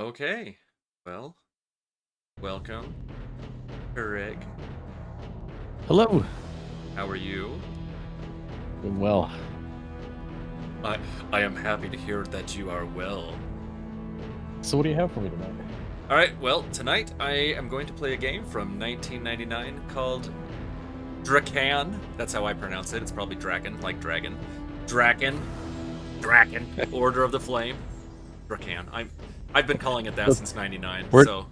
Okay. Well, welcome, Kreg. Hello. How are you? Doing well. I I am happy to hear that you are well. So what do you have for me tonight? All right. Well, tonight I am going to play a game from 1999 called Drakan. That's how I pronounce it. It's probably Draken, like dragon. Draken. Draken. Order of the Flame. Drakan. I've been calling it that since '99. Where So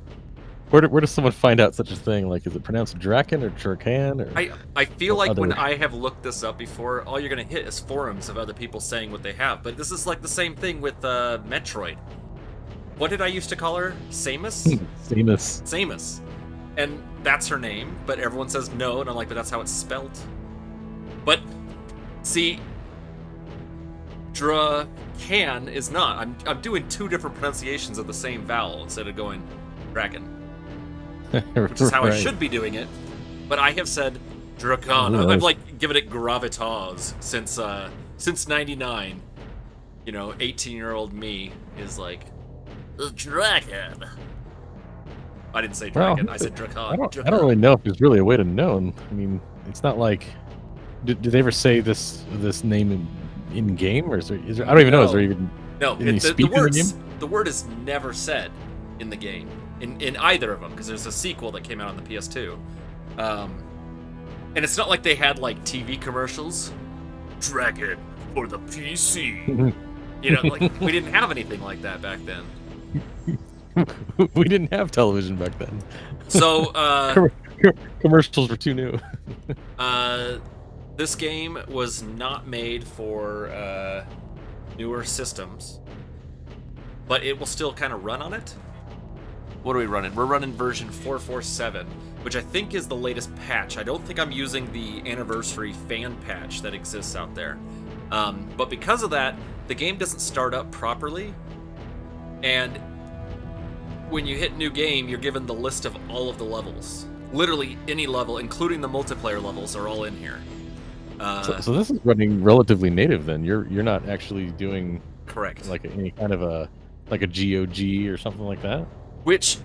where does someone find out such a thing? Like, is it pronounced Draken or Drakan or I feel like when other? I have looked this up before, all you're gonna hit is forums of other people saying what they have. But this is like the same thing with Metroid. What did I used to call her? Samus? Samus. Samus. And that's her name, but everyone says no, and I'm like, but that's how it's spelt. But see, Drakan is not. I'm doing two different pronunciations of the same vowel instead of going Draken, which is how I should be doing it. But I have said Drakan. I've like given it gravitas since '99. You know, 18-year-old me is like Draken. I didn't say Draken. Well, I said Drakan. I don't really know if there's really a way to know. I mean, it's not like. Did they ever say this name in game, or is there? I don't even know. Is there even any speak in the game? The word is never said in the game in either of them because there's a sequel that came out on the PS2, and it's not like they had like TV commercials. Dragon for the PC. You know, like we didn't have anything like that back then. We didn't have television back then. So commercials were too new. This game was not made for newer systems, but it will still kind of run on it. What are we running? We're running version 447, which I think is the latest patch. I don't think I'm using the anniversary fan patch that exists out there. But because of that, the game doesn't start up properly, and when you hit new game, you're given the list of all of the levels. Literally any level, including the multiplayer levels, are all in here. So this is running relatively native then. You're not actually doing correct like any kind of a GOG or something like that. Which,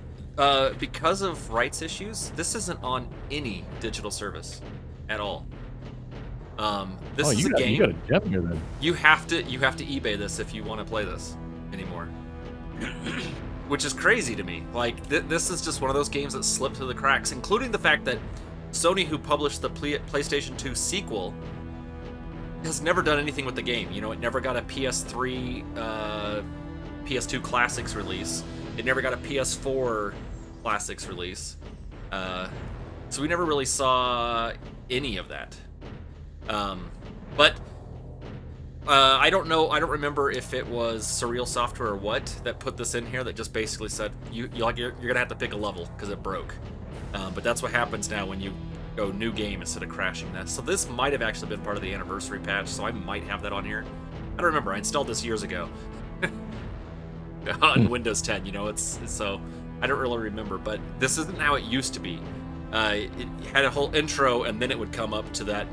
because of rights issues, this isn't on any digital service at all. This is a game. You got a gem here then. You have to eBay this if you want to play this anymore. Which is crazy to me. Like this is just one of those games that slipped through the cracks, including the fact that Sony, who published the PlayStation 2 sequel, has never done anything with the game. You know, it never got a PS3, PS2 Classics release. It never got a PS4 Classics release. So we never really saw any of that. But I don't know. I don't remember if it was Surreal Software or what that put this in here that just basically said you're gonna have to pick a level because it broke. But that's what happens now when you go new game instead of crashing that. So this might have actually been part of the anniversary patch, so I might have that on here. I don't remember. I installed this years ago on Windows 10. You know, it's so I don't really remember. But this isn't how it used to be. It had a whole intro, and then it would come up to that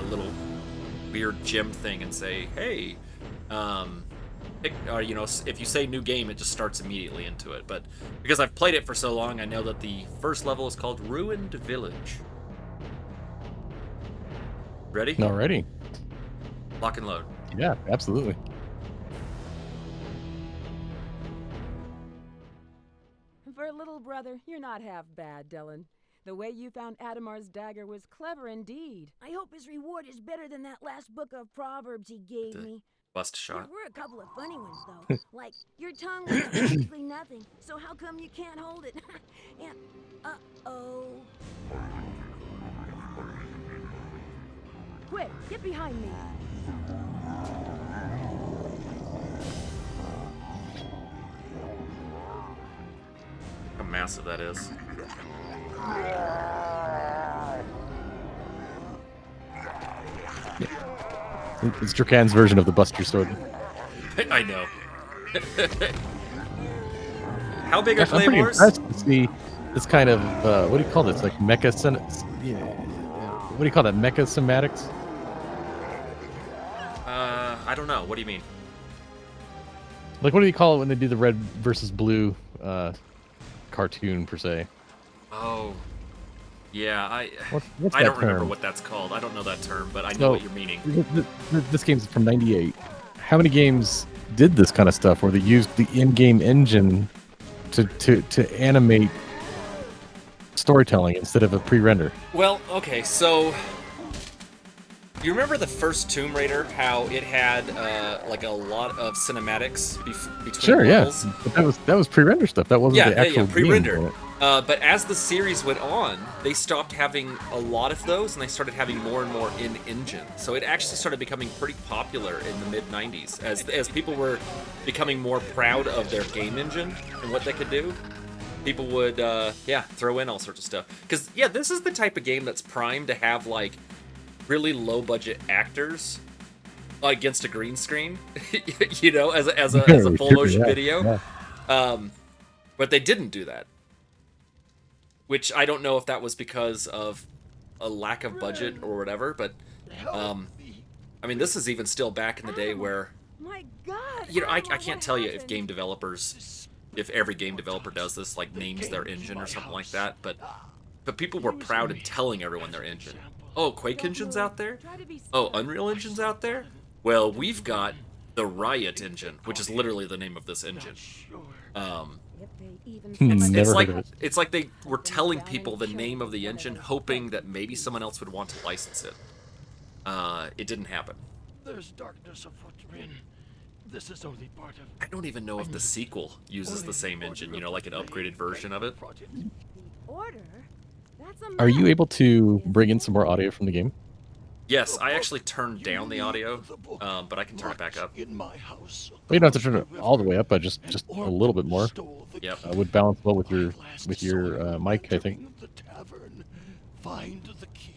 little weird gem thing and say, "Hey, you know, if you say new game, it just starts immediately into it." But because I've played it for so long, I know that the first level is called Ruined Village. Ready? Alrighty. Lock and load. Yeah, absolutely. For a little brother, you're not half bad, Dylan. The way you found Adamar's dagger was clever indeed. I hope his reward is better than that last book of Proverbs he gave me. Bust shot. There were a couple of funny ones, though. Like, your tongue was basically nothing, so how come you can't hold it? And, uh-oh. Quick, get behind me. How massive that is. It's Drakan's version of the Buster Sword. I know. How big are I'm pretty claymores? impressed to see this kind of what do you call this? Like mecha. What do you call that? Mecha somatics? I don't know. What do you mean? Like, what do you call it when they do the red versus blue cartoon per se? Oh, yeah. What's I that don't remember term? what that's called. I don't know that term, but I know So, what you're meaning. This game's from '98. How many games did this kind of stuff where they used the in-game engine to animate storytelling instead of a pre-render? Well, okay, so you remember the first Tomb Raider? How it had like a lot of cinematics between Sure, levels? yeah. But that was pre-render stuff. That wasn't the actual game. pre-rendered. But as the series went on, they stopped having a lot of those, and they started having more and more in-engine. So it actually started becoming pretty popular in the mid-90s as people were becoming more proud of their game engine and what they could do. People would, throw in all sorts of stuff. Because, this is the type of game that's primed to have, like, really low-budget actors against a green screen, as a full-motion video. Yeah. But they didn't do that. Which I don't know if that was because of a lack of budget or whatever, but, this is even still back in the day where, My God. I can't tell you if if every game developer does this, like names their engine or something like that, but people were proud in telling everyone their engine. Oh, Quake Engine's out there? Oh, Unreal Engine's out there? Well, we've got the Riot engine, which is literally the name of this engine. It's like they were telling people the name of the engine, hoping that maybe someone else would want to license it. It didn't happen. There's darkness afoot, Rin. This is only part of. I don't even know if the sequel uses the same engine, like an upgraded version of it. Order? That's a Are you mess. able to bring in some more audio from the game? Yes, I actually turned down the audio, but I can turn it back up. In my house. Well, you don't have to turn it all the way up, but just a little bit more. Yep. Would balance well with your mic, I think. The tavern. Find the key.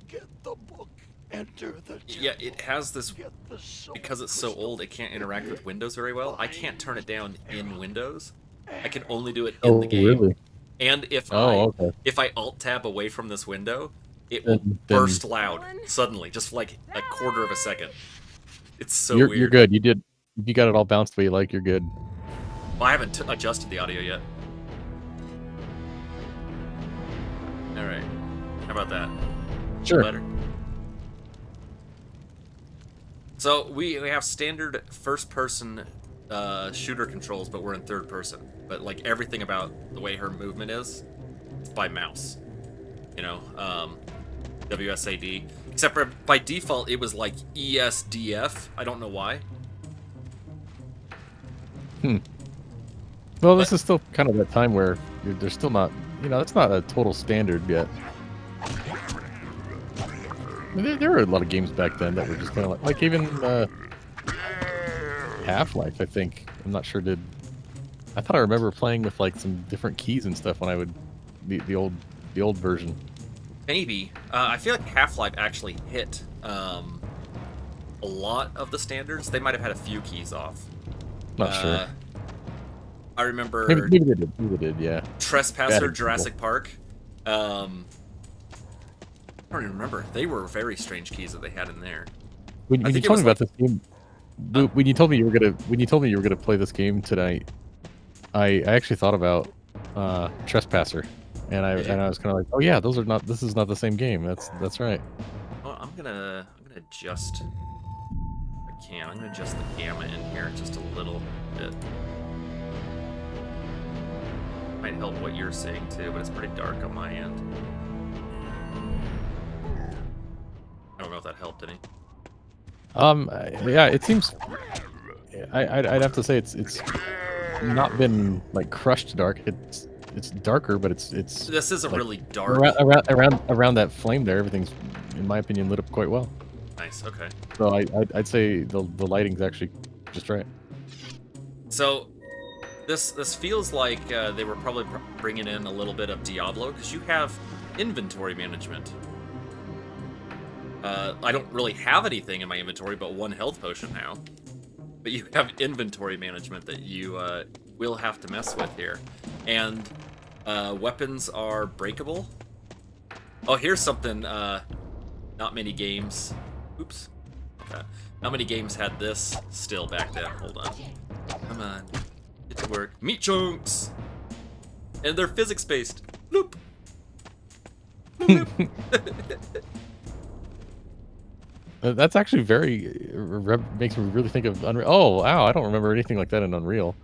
Get the book. Enter the Yeah, it has this, Get the soul because it's so old, it can't interact with Windows very well. I can't turn it down in Windows. I can only do it in the game. Really? And if Okay. if I alt-tab away from this window, it will Then- burst loud suddenly, just like a quarter of a second. It's so You're weird. good. You got it all bounced the way you like. You're good. Well, I haven't adjusted the audio yet. All right. How about that? Sure. Better. So we have standard first-person shooter controls, but we're in third person. But like everything about the way her movement is by mouse. WSAD. Except for by default, it was like ESDF. I don't know why. Well, this is still kind of that time where there's still not, it's not a total standard yet. There were a lot of games back then that were just kind of like even Half-Life, I think. I'm not sure I thought I remember playing with like some different keys and stuff when I would the old version. Maybe. I feel like Half-Life actually hit a lot of the standards. They might have had a few keys off. Not sure. I remember Maybe they did. Maybe they did, yeah. Trespasser, Bad Jurassic Park. I don't even remember. They were very strange keys that they had in there. When you told me about this game, when you told me you were gonna play this game tonight, I actually thought about Trespasser, and I was kind of like, oh yeah, this is not the same game. That's right. Well, I'm gonna adjust. If I can. I'm gonna adjust the gamma in here just a little bit. Might help what you're seeing too, but it's pretty dark on my end. I don't know if that helped any. Yeah, it seems. I'd have to say it's not been like crushed dark. It's darker, but it's. This is a like, really dark. Around that flame there, everything's, in my opinion, lit up quite well. Nice. Okay. So I'd say the lighting's actually just right. So this feels like they were probably bringing in a little bit of Diablo because you have inventory management. I don't really have anything in my inventory but one health potion now. But you have inventory management that you will have to mess with here. And weapons are breakable. Oh, here's something not many games. Oops. like that. How many games had this still back then? Hold on. Come on. Get to work. Meat chunks! And they're physics-based. Bloop! Bloop, bloop. That's actually makes me really think of Unreal. Oh, wow, I don't remember anything like that in Unreal.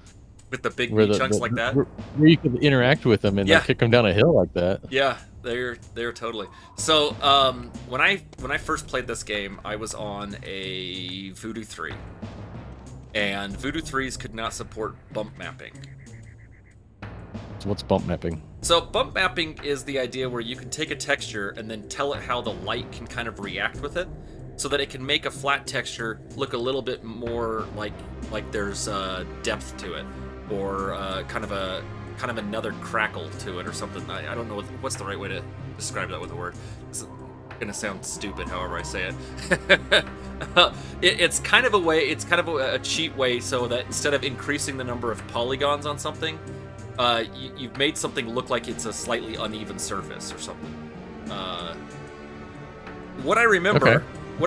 With the big meat chunks like that? Where you could interact with them and like, kick them down a hill like that. Yeah, they're totally. So when I first played this game, I was on a Voodoo 3, and Voodoo 3s could not support bump mapping. So what's bump mapping? So bump mapping is the idea where you can take a texture and then tell it how the light can kind of react with it, so that it can make a flat texture look a little bit more like there's depth to it, or kind of another crackle to it or something. I don't know what's the right way to describe that with a word. It's gonna sound stupid however I say it. It's kind of a way, it's kind of a cheat way, so that instead of increasing the number of polygons on something, you've made something look like it's a slightly uneven surface or something. What I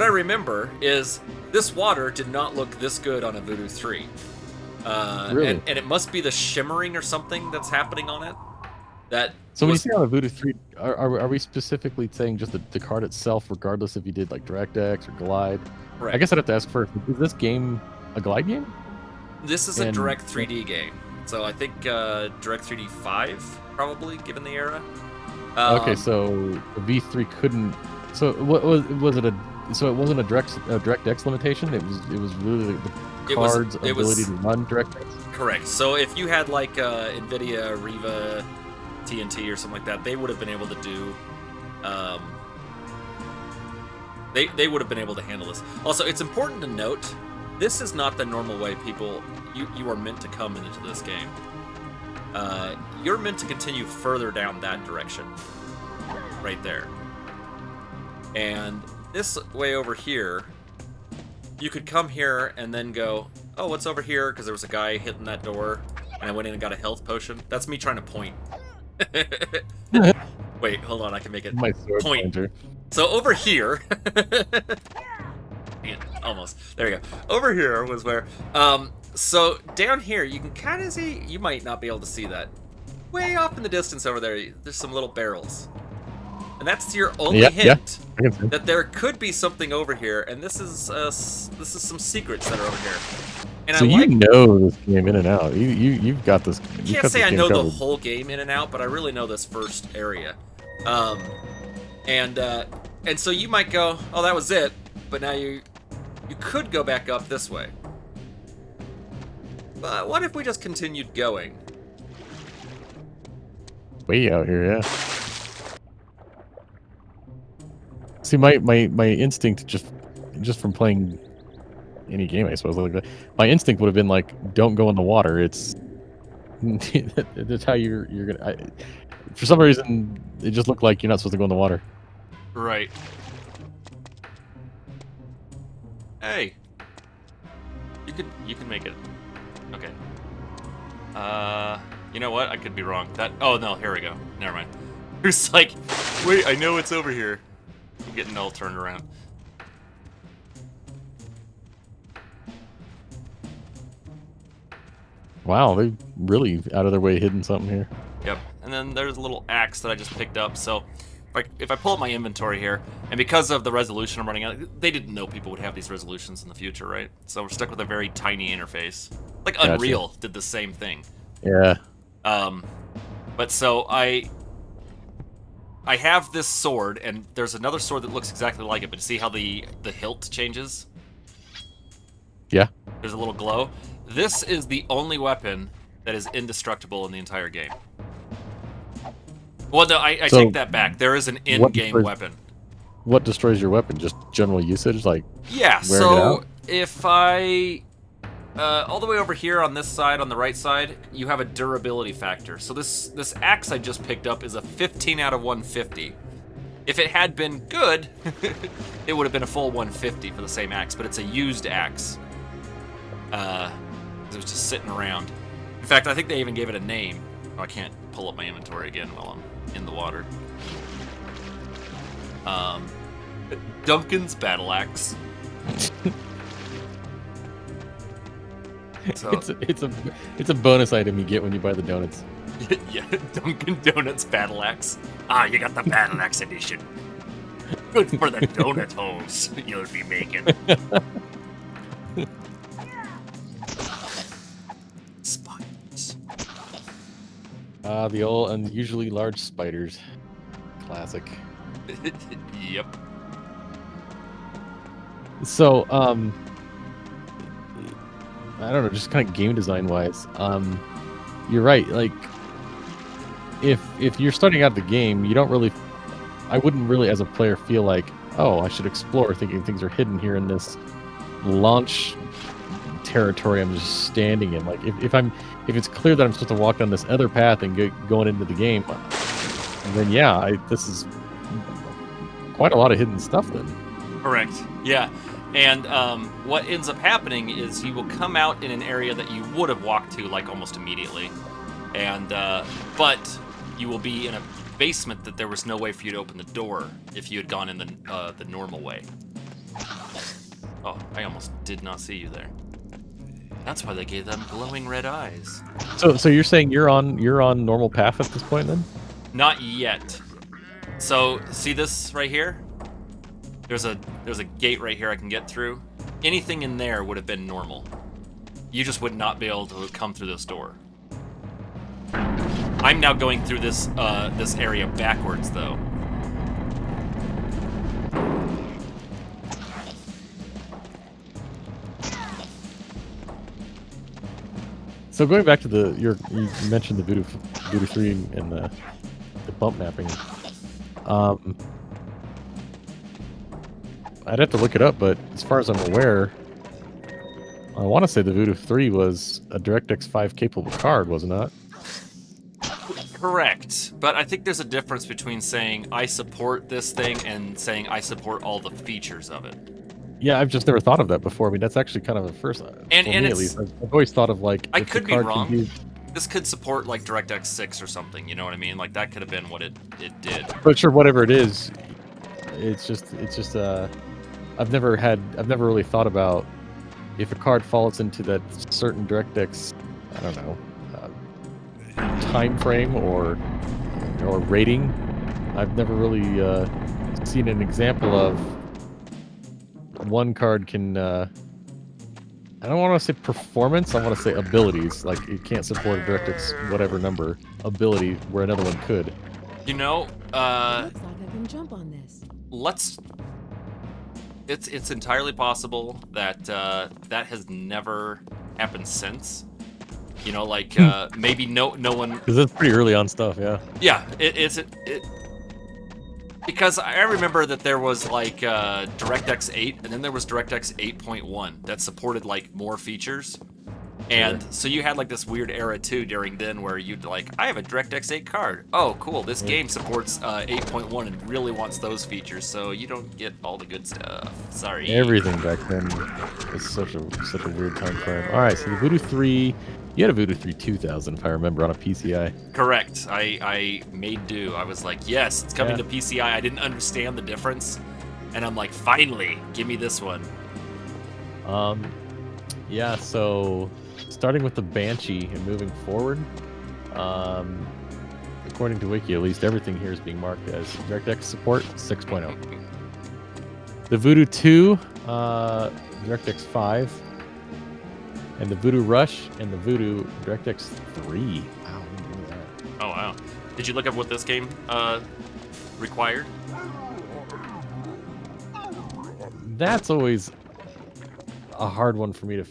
remember is this water did not look this good on a Voodoo 3. Really? And it must be the shimmering or something that's happening on it. So when you say on a Voodoo 3, are we specifically saying just the card itself, regardless if you did like DirectX or Glide? Right. I guess I'd have to ask first, is this game a Glide game? This is a Direct 3D game. So I think Direct 3D 5, probably, given the era. Okay, so the V3 couldn't... So what was it so it wasn't a DirectX limitation? It was really the card's ability to run DirectX? Correct. So if you had like NVIDIA, Riva, TNT or something like that, they would have been able to do... They would have been able to handle this. Also, it's important to note, this is not the normal way you are meant to come into this game. You're meant to continue further down that direction. Right there. And this way over here, you could come here and then go, oh, what's over here? Because there was a guy hitting that door, and I went in and got a health potion. That's me trying to point. Wait, hold on, I can make it My sword point. pointer. So over here, almost. There you go. Over here was where, so down here, you can kind of see, you might not be able to see that. Way off in the distance over there, there's some little barrels. And that's your only hint that there could be something over here, and this is some secrets that are over here. And so you know this game in and out. You've got this. I can't say I know the whole game in and out, but I really know this first area. And so you might go, oh, that was it, but now you could go back up this way. But what if we just continued going? Way out here, yeah. See, my instinct just from playing any game, I suppose, like that, my instinct would have been like, don't go in the water. It's that's how you're gonna. For some reason, it just looked like you're not supposed to go in the water. Right. Hey. You can make it. Okay. You know what? I could be wrong. Oh no, here we go. Never mind. It's like, wait, I know it's over here. I'm getting all turned around. Wow, they really out of their way hidden something here. Yep. And then there's a little axe that I just picked up. So if I pull up my inventory here, and because of the resolution I'm running out, they didn't know people would have these resolutions in the future, right? So we're stuck with a very tiny interface. Like Unreal did the same thing. Yeah. But so I have this sword, and there's another sword that looks exactly like it, but see how the hilt changes? Yeah. There's a little glow. This is the only weapon that is indestructible in the entire game. Well, no, I take that back. There is an in-game weapon. What destroys your weapon? Just general usage, like yeah. wearing it So out? if I all the way over here on this side, on the right side, you have a durability factor. So this axe I just picked up is a 15 out of 150. If it had been good, it would have been a full 150 for the same axe, but it's a used axe. It was just sitting around. In fact, I think they even gave it a name. Oh, I can't pull up my inventory again while I'm in the water. Duncan's battle axe. So it's a bonus item you get when you buy the donuts. yeah, Dunkin' Donuts battle axe. Ah, you got the battle axe edition. Good for the donut holes you'll be making. Spiders. The old unusually large spiders. Classic. Yep. So, I don't know, just kind of game design wise, you're right. Like, if you're starting out the game, you don't really, I wouldn't really, as a player, feel like, oh, I should explore, thinking things are hidden here in this launch territory I'm just standing in. Like, if it's clear that I'm supposed to walk down this other path and going into the game, then yeah, this is quite a lot of hidden stuff then. Correct. Yeah. And what ends up happening is you will come out in an area that you would have walked to like almost immediately, and but you will be in a basement that there was no way for you to open the door if you had gone in the normal way. Oh, I almost did not see you there. That's why they gave them glowing red eyes. So you're saying you're on normal path at this point then? Not yet. So see this right here? There's a gate right here I can get through. Anything in there would have been normal. You just would not be able to come through this door. I'm now going through this area backwards though. So going back to you mentioned the Voodoo 3 and the bump mapping. I'd have to look it up, but as far as I'm aware, I want to say the Voodoo 3 was a DirectX 5 capable card, was it not? Correct, but I think there's a difference between saying I support this thing and saying I support all the features of it. Yeah, I've just never thought of that before. I mean, that's actually kind of a first. And me, at least, I've always thought of like. I could be wrong. This could support like DirectX 6 or something. You know what I mean? Like that could have been what it did. But sure, whatever it is, it's just. I've never really thought about if a card falls into that certain DirectX, I don't know, time frame or rating. I've never really seen an example of one card can. I don't want to say performance. I want to say abilities. Like it can't support a DirectX whatever number ability where another one could. You know, Looks like I can jump on this. It's entirely possible that that has never happened since. You know, like maybe no one. Because that's pretty early on stuff, yeah. Yeah, it because I remember that there was like DirectX 8, and then there was DirectX 8.1 that supported like more features. And so you had like this weird era too during then where you'd like, I have a DirectX 8 card. Oh, cool. This game supports 8.1 and really wants those features, so you don't get all the good stuff. Sorry. Everything back then was such a weird time frame. All right, so the Voodoo 3, you had a Voodoo 3 2000 if I remember on a PCI. Correct. I made do. I was like, yes, it's coming to PCI. I didn't understand the difference, and I'm like, finally, give me this one. Yeah. So. Starting with the Banshee and moving forward, according to Wiki, at least everything here is being marked as DirectX support 6.0. The Voodoo 2, DirectX 5, and the Voodoo Rush and the Voodoo DirectX 3. Wow, I didn't know that. Oh wow! Did you look up what this game required? That's always a hard one for me to.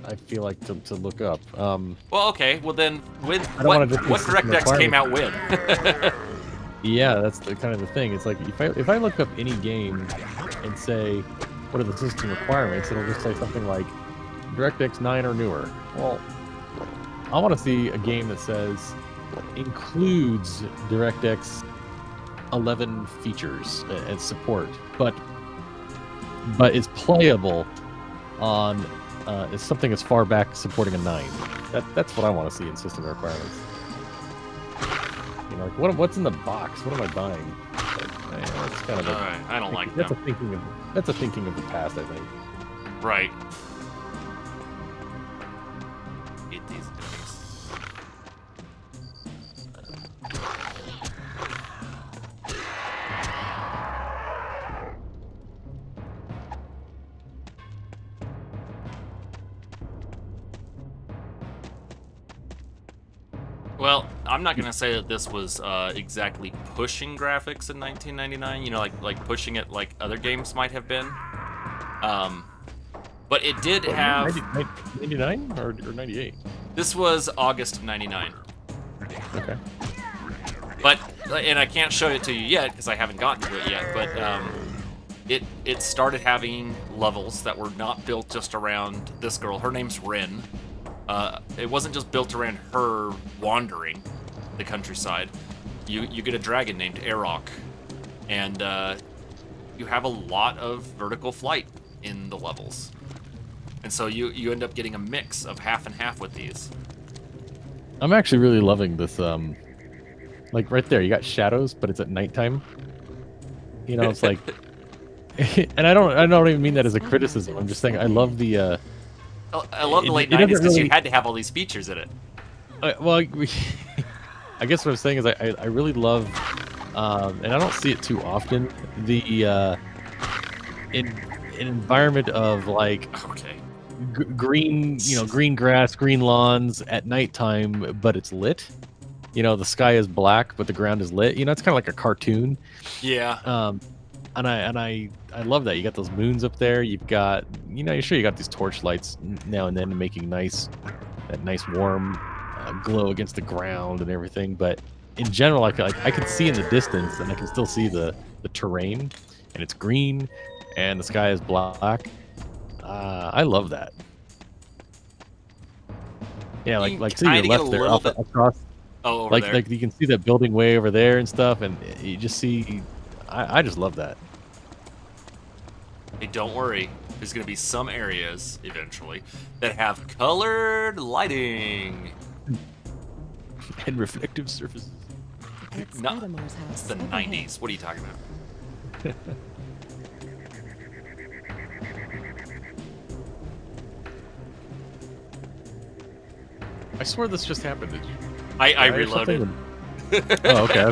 I feel like to look up. Well, okay. Well, then, what DirectX came out with? Yeah, that's kind of the thing. It's like if I look up any game and say what are the system requirements, it'll just say something like DirectX 9 or newer. Well, I want to see a game that says includes DirectX 11 features and support, but is playable on. Is something as far back supporting a 9. That's what I want to see in system requirements. You know, like what's in the box? What am I buying? But, that's kind of I don't like that's them. that's a thinking of the past, I think. Right. Hate these enemies. Well, I'm not gonna say that this was exactly pushing graphics in 1999. You know, like pushing it like other games might have been. But it did have 99 or 98. This was August of 99. Okay. But and I can't show it to you yet because I haven't gotten to it yet. But it started having levels that were not built just around this girl. Her name's Rin. It wasn't just built around her wandering the countryside. You get a dragon named Arok, and you have a lot of vertical flight in the levels, and so you end up getting a mix of half and half with these. I'm actually really loving this. Like right there, you got shadows, but it's at nighttime. You know, it's like, and I don't even mean that as a criticism. I'm just saying I love the. I love the late 90s because you had to have all these features in it. Well, I guess what I'm saying is I really love, and I don't see it too often, the an environment of like green, you know, green grass, green lawns at nighttime, but it's lit. You know, the sky is black, but the ground is lit. You know, it's kind of like a cartoon. Yeah. And I love that. You got those moons up there. You've got, you know, you got these torch lights now and then making that nice warm glow against the ground and everything. But in general, I can see in the distance, and I can still see the terrain, and it's green, and the sky is black. I love that. Yeah, like to your left there, across. Oh, over like there. like you can see that building way over there and stuff, and you just see. I just love that. Hey, don't worry. There's going to be some areas, eventually, that have colored lighting. And reflective surfaces. No, it's the 90s. What are you talking about? I swear this just happened. Did you? I reloaded. Oh, okay.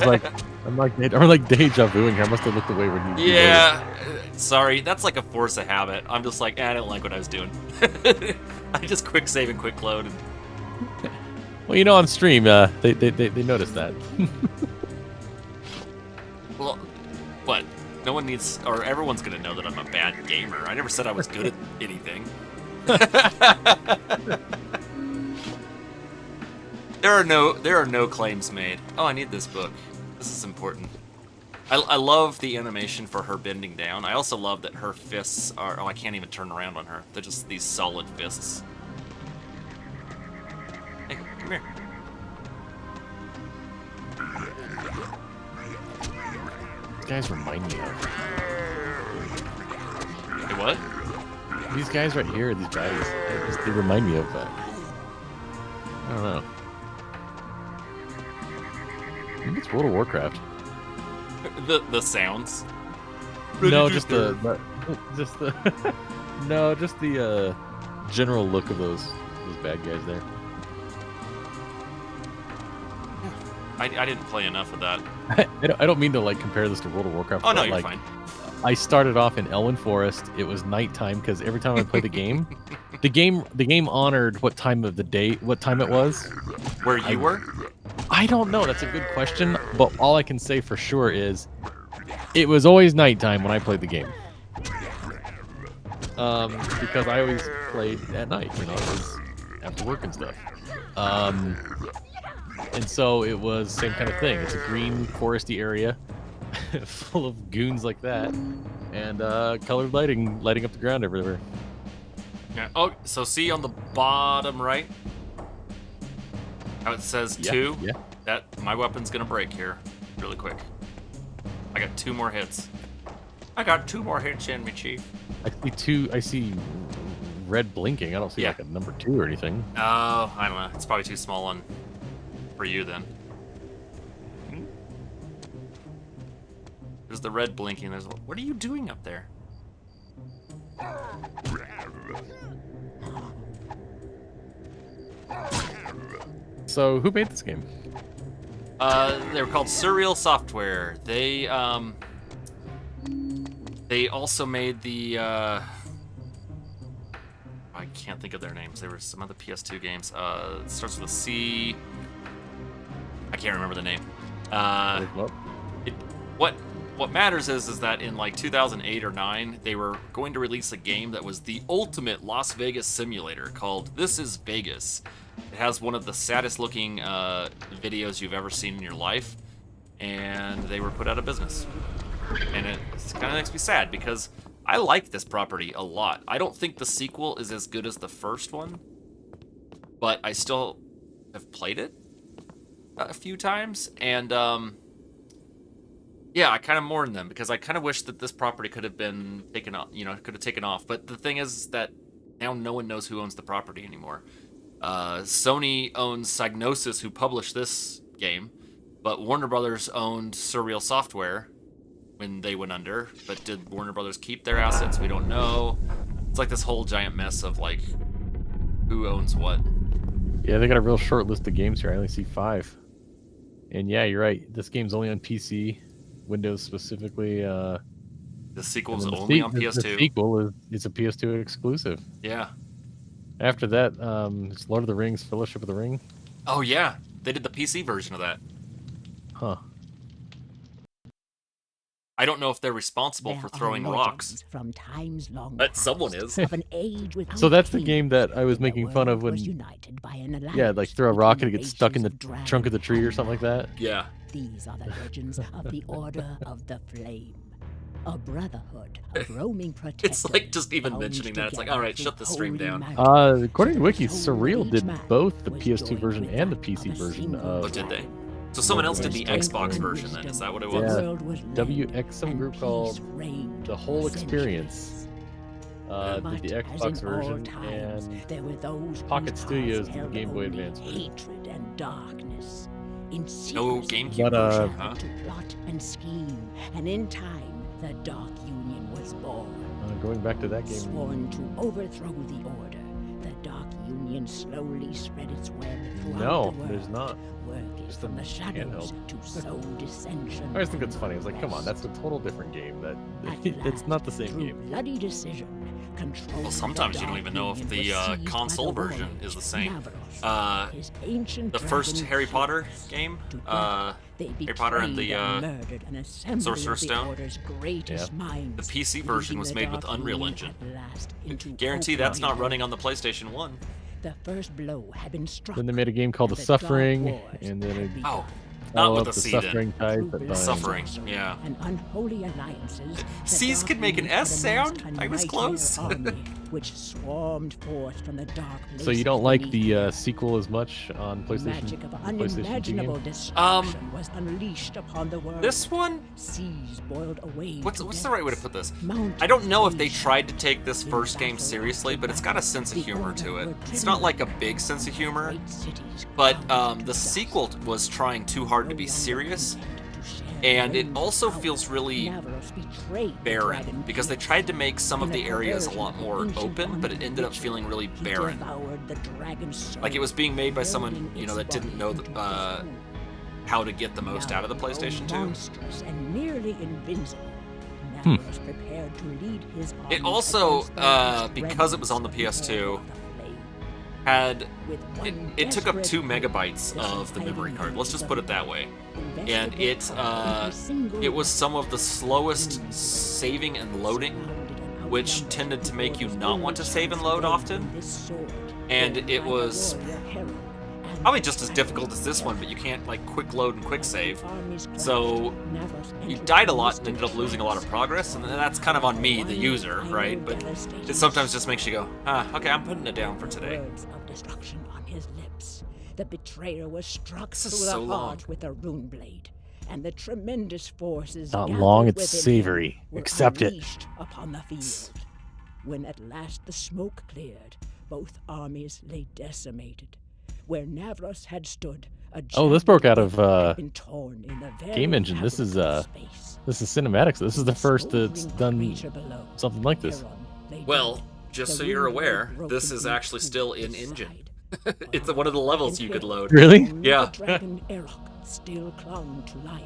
I'm like deja vuing here. I must have looked away when you. Yeah, sorry. That's like a force of habit. I'm just like, I don't like what I was doing. I just quick save and quick load. And... Well, you know, on stream, they noticed that. Well, but no one needs, or everyone's gonna know that I'm a bad gamer. I never said I was good at anything. There are no claims made. Oh, I need this book. This is important. I love the animation for her bending down. I also love that her fists are... Oh, I can't even turn around on her. They're just these solid fists. Hey, come here. These guys remind me of... Hey, what? These guys right here, these guys, they remind me of that. I don't know. Maybe it's World of Warcraft. The sounds. No, just the no, just the general look of those bad guys there. I didn't play enough of that. I don't mean to like compare this to World of Warcraft. Oh no, but, you're like, fine. I started off in Elwyn Forest. It was nighttime because every time I played the game, the game honored what time of the day, what time it was. Where you were? I don't know. That's a good question. But all I can say for sure is it was always nighttime when I played the game. Because I always played at night, you know, it was after work and stuff. And so it was the same kind of thing. It's a green foresty area full of goons like that, and colored lighting lighting up the ground everywhere. Yeah. Oh, so see on the bottom right how it says 2? Yeah. That my weapon's gonna break here really quick. I got 2 more hits. I got 2 more hits in me, Chief. I see red blinking. I don't see like a number 2 or anything. Oh, I don't know. It's probably too small on for you then. There's the red blinking. There's what are you doing up there? So who made this game? They were called Surreal Software. They also made the I can't think of their names. There were some other PS2 games. It starts with a C. I can't remember the name. What matters is that in like 2008 or 9, they were going to release a game that was the ultimate Las Vegas simulator called This Is Vegas. It has one of the saddest looking videos you've ever seen in your life, and they were put out of business. And it kind of makes me sad because I like this property a lot. I don't think the sequel is as good as the first one, but I still have played it a few times, and yeah, I kind of mourn them because I kind of wish that this property could have been taken off, could have taken off. But the thing is that now no one knows who owns the property anymore. Sony owns Psygnosis, who published this game, but Warner Brothers owned Surreal Software when they went under. But did Warner Brothers keep their assets? We don't know. It's like this whole giant mess of like who owns what. Yeah, they got a real short list of games here. I only see 5. And yeah, you're right. This game's only on PC. Windows specifically. The sequel's only on PS2. The sequel is a PS2 exclusive. Yeah. After that, it's Lord of the Rings, Fellowship of the Ring. Oh yeah, they did the PC version of that. Huh. I don't know if they're responsible for throwing rocks. From times long But someone is. of an age without So that's the peace. game that I was making fun of when, yeah, like throw a rock and it gets stuck in the trunk of the tree or something like that. Yeah. These are the legends of the Order of the Flame. A brotherhood of roaming protectors. It's like just even mentioning that. It's like, all right, shut the stream down. According to Wiki, Surreal did both the PS2 version and the PC version Oh, of... did they? So someone else did the Xbox version then, is that what it was? Yeah, WX, some group called The Whole Experience. Did the Xbox version, and Pocket Studios did the Game Boy Advance version. Hatred and darkness. In No secrecy, GameCube version, huh? to plot and scheme, and in time, the Dark Union was born. Going back to that game. Sworn to overthrow the Order, the Dark Union slowly spread its web throughout No, the world, there's not. working Just from a the shadows handheld. to sow dissension. I always think that's funny. I was like, come on, that's a total different game. It's not the same Through game. bloody decision, control Well, sometimes you don't even know if the console version is the same. The first Harry Potter game, Harry Potter and the Sorcerer's Stone, the PC version was made with Unreal Engine. Guarantee that's not running on the PlayStation 1. The first blow had been struck. Then they made a game called The and the Dark Suffering, Wars and then it Oh, not followed with up the the C Suffering then. ties that bind. Suffering, yeah. And unholy alliances. the C's Dark could make an Union S had amassed sound. a I was mightier close. army, which swarmed forth from the dark So you places don't like beneath the the sequel as much on magic of PlayStation 2 unimaginable game? destruction was unleashed upon the world. This one? Seas boiled away. What's the right way to put this? Mountains I don't know if they raged. tried to take this first game seriously, but it's got a sense of humor to it. It's not like a big sense of humor, Great cities but crowded the with sequel dust. was trying too hard to be serious, and it also feels really barren because they tried to make some of the areas a lot more open, but it ended up feeling really barren. Like it was being made by someone, that didn't know how to get the most out of the PlayStation 2. Monstrous and nearly invincible. Navros prepared to lead his It armies also, against the because it was on the PS2, had it took up 2 megabytes of the memory card. Let's just put it that way. And it was some of the slowest saving and loading, which tended to make you not want to save and load often. And it was probably just as difficult as this one, but you can't like quick load and quick save. So you died a lot and ended up losing a lot of progress, and that's kind of on me, the user, right? But it sometimes just makes you go, okay, I'm putting it down for today. Words of destruction on his lips. The betrayer was struck This is through the so long. heart with a rune blade, and the tremendous forces Not gathered long, it's within him savory. were Accept it. unleashed upon the field. When at last the smoke cleared, both armies lay decimated. Where Navros had stood, a Oh, this broke out of, javelin had been torn in the very Game Engine. This is, fabric of space. This is cinematics. This is the first that's done below. something like this. Heron lay Well, dead. just The so you're wind lay aware, broken this is in actually two still at in his engine. side. It's one of the levels you could load. Really? Only Yeah. The dragon Erok still clung to life.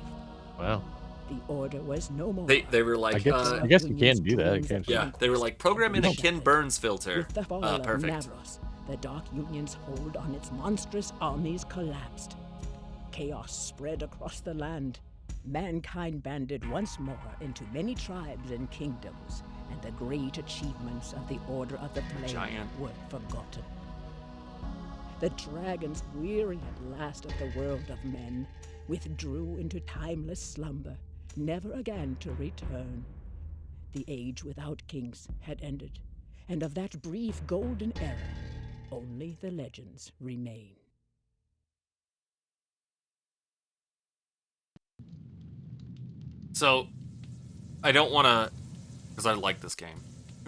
Wow. The order was no more. They were like, I guess you can do that. You can. yeah, they were like, program in a Kin Burns filter. With the fall of Perfect. Navros, the Dark Union's hold on its monstrous armies collapsed. Chaos spread across the land. Mankind banded once more into many tribes and kingdoms, and the great achievements of the Order of the Flame Giant. were forgotten. The dragons, weary at last of the world of men, withdrew into timeless slumber, never again to return. The age without kings had ended, and of that brief golden era, only the legends remain. So, I don't want to, because I like this game,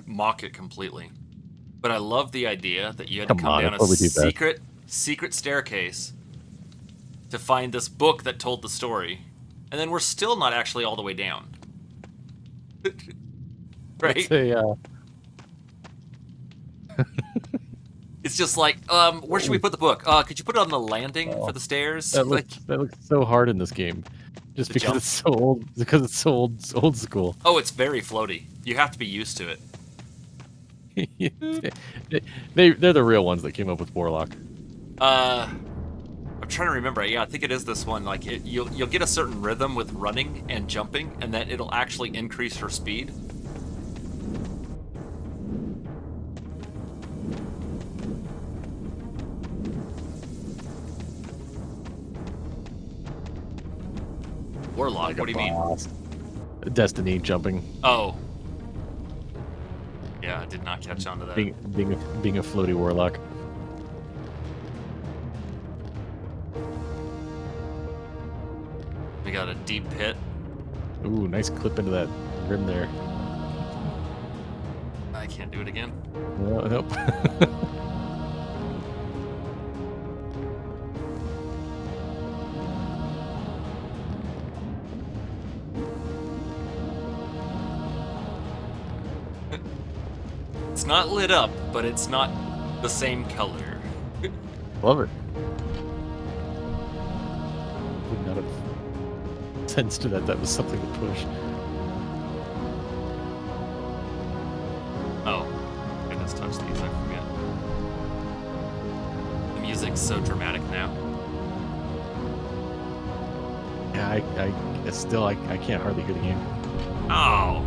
mock it completely. But I love the idea that you had to Come come on, down that's what a we do best. secret staircase to find this book that told the story. And then we're still not actually all the way down. Right? It's a, It's just like, where should we put the book? Could you put it on the landing for the stairs? that Like, looks so hard in this game, just The because jump? it's so old. Because it's so old school. oh, it's very floaty. You have to be used to it. They're the real ones that came up with Warlock. I'm trying to remember. Yeah, I think it is this one. Like, you'll get a certain rhythm with running and jumping, and then it'll actually increase her speed. Warlock, Like what do a you mean? boss. Destiny jumping, Oh. Yeah, I did not catch on to that. being a floaty Warlock. We got a deep pit. Ooh, nice clip into that rim there. I can't do it again. No, nope. It's not lit up, but it's not the same color. Love it. Would not have sensed that was something to push. Oh, goodness, touch these, I forget. The music's so dramatic now. Yeah, I still I can't hardly hear the game. Oh.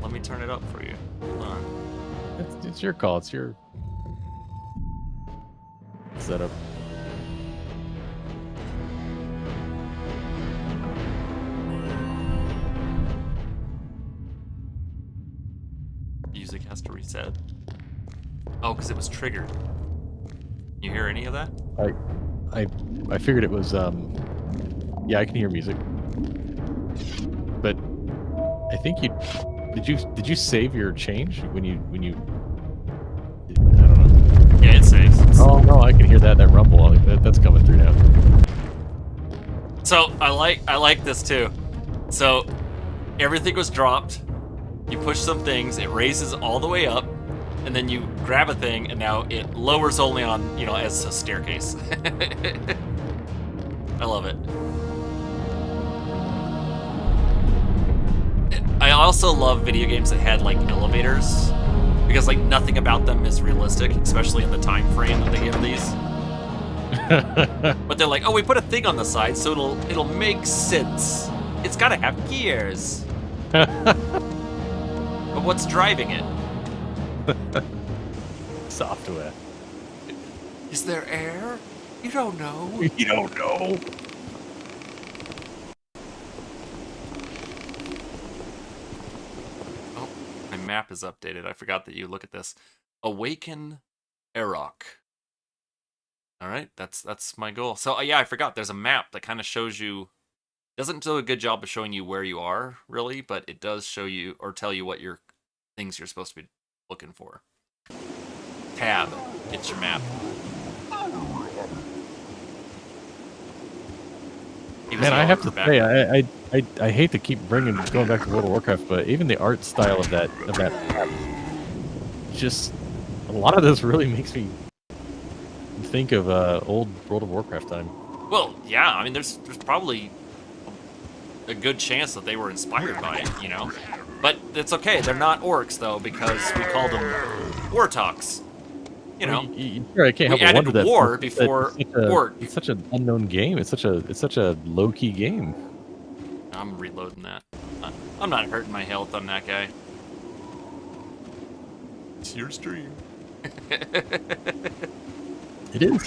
Let me turn it up for you. Hold on. It's your call. It's your setup. Music has to reset. Oh, because it was triggered. You hear any of that? I figured it was yeah, I can hear music. But I think did you save your change when you I don't know. Yeah, it saves. Oh no, I can hear that rumble. That's coming through now. So I like this too. So everything was dropped. You push some things, it raises all the way up, and then you grab a thing, and now it lowers only on, as a staircase. I love it. I also love video games that had like elevators, because like nothing about them is realistic, especially in the time frame that they give these. But they're like, oh, we put a thing on the side, so it'll make sense. It's gotta have gears. But what's driving it? Software. Is there air? You don't know. You don't know. Oh, my map is updated. I forgot that you look at this. Awaken Erok. All right, that's my goal. So yeah, I forgot. There's a map that kind of shows you. Doesn't do a good job of showing you where you are, really, but it does show you or tell you what your things you're supposed to be looking for. Tab. It's your map. He was Man, I yelling have to back. say, I hate to keep going back to World of Warcraft, but even the art style of that map, just a lot of this really makes me think of old World of Warcraft time. Well, yeah, I mean, there's probably a good chance that they were inspired by it, you know? But it's okay, they're not orcs, though, because we called them Wartalks. You know? Sure, I can't We help but wonder added that war before orc. it's such an unknown game. It's such a low key game. I'm reloading that. I'm not hurting my health on that guy. It's your stream. It is.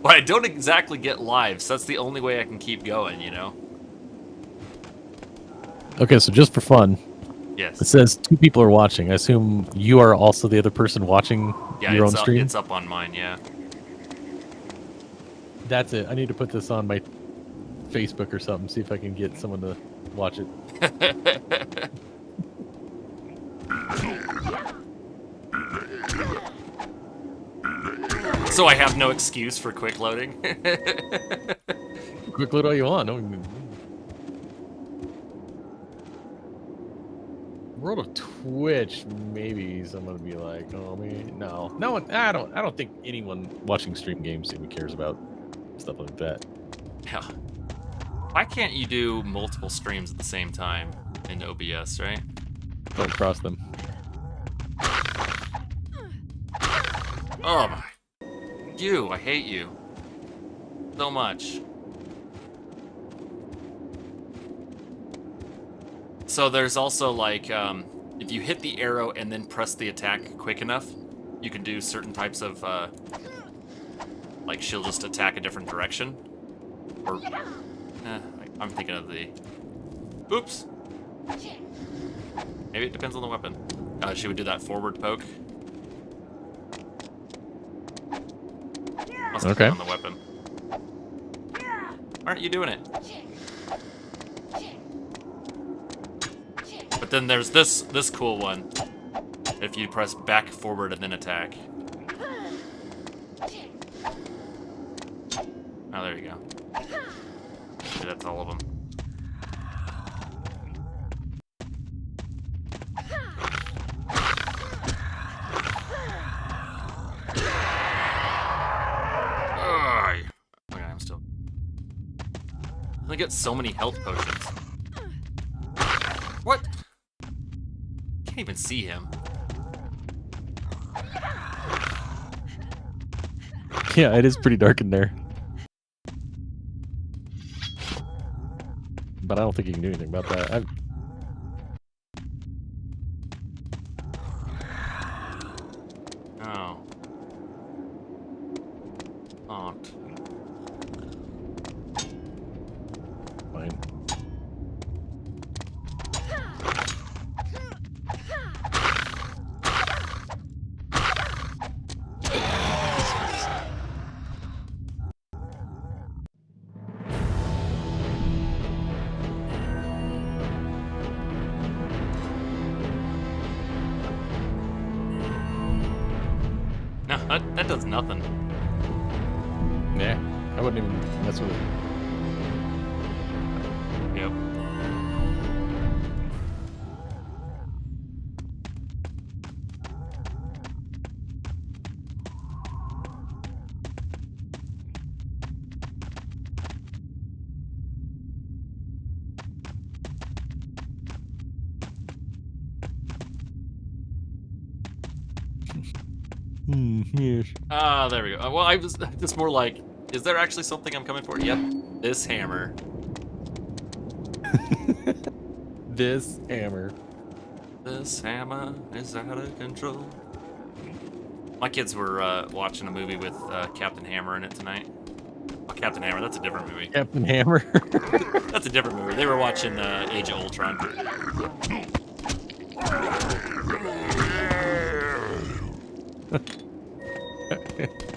But I don't exactly get lives. So that's the only way I can keep going, you know? Okay, so just for fun, Yes. it says 2 people are watching. I assume you are also the other person watching your own stream? It's up on mine, yeah. That's it. I need to put this on my Facebook or something, see if I can get someone to watch it. So I have no excuse for quick loading. Quick load all you want. No, World of Twitch, maybe someone would be like, "Oh man, no one." I don't think anyone watching stream games even cares about stuff like that. Yeah. Why can't you do multiple streams at the same time in OBS, right? Don't cross them. Oh my. I hate you. So much. So there's also like, if you hit the arrow and then press the attack quick enough, you can do certain types of, like she'll just attack a different direction. Or, I'm thinking of the, oops. Maybe it depends on the weapon. She would do that forward poke. Must Okay. depend on the weapon. Aren't you doing it? But then there's this cool one. If you press back, forward, and then attack. Oh, there you go. Okay, that's all of them. Okay, I'm still. I get so many health potions. What? Can't even see him. Yeah, it is pretty dark in there. But I don't think you can do anything about that. Oh. Aunt. Fine. No, that does nothing. Nah, I wouldn't even mess with it. Yep. Yes. Ah, there we go. Well, I was just more like, is there actually something I'm coming for? Yep, this hammer. This hammer. This hammer is out of control. My kids were watching a movie with Captain Hammer in it tonight. Oh, Captain Hammer, that's a different movie. Captain Hammer. That's a different movie. They were watching Age of Ultron.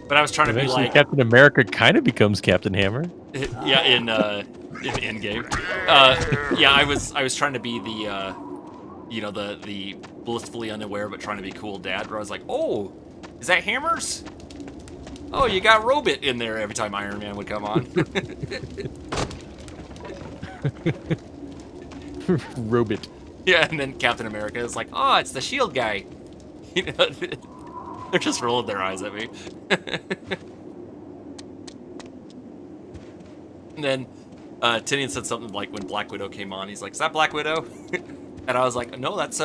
But I was trying to be Eventually, like, Captain America kind of becomes Captain Hammer. yeah, in Endgame. Yeah, I was trying to be the, you know, the blissfully unaware but trying to be cool dad. Where I was like, oh, is that hammers? Oh, you got Robit in there every time Iron Man would come on. Robit. Yeah, and then Captain America is like, oh, it's the Shield guy. You know, they're just rolling their eyes at me. And then Tinian said something like when Black Widow came on, he's like, is that Black Widow? And I was like, no, that's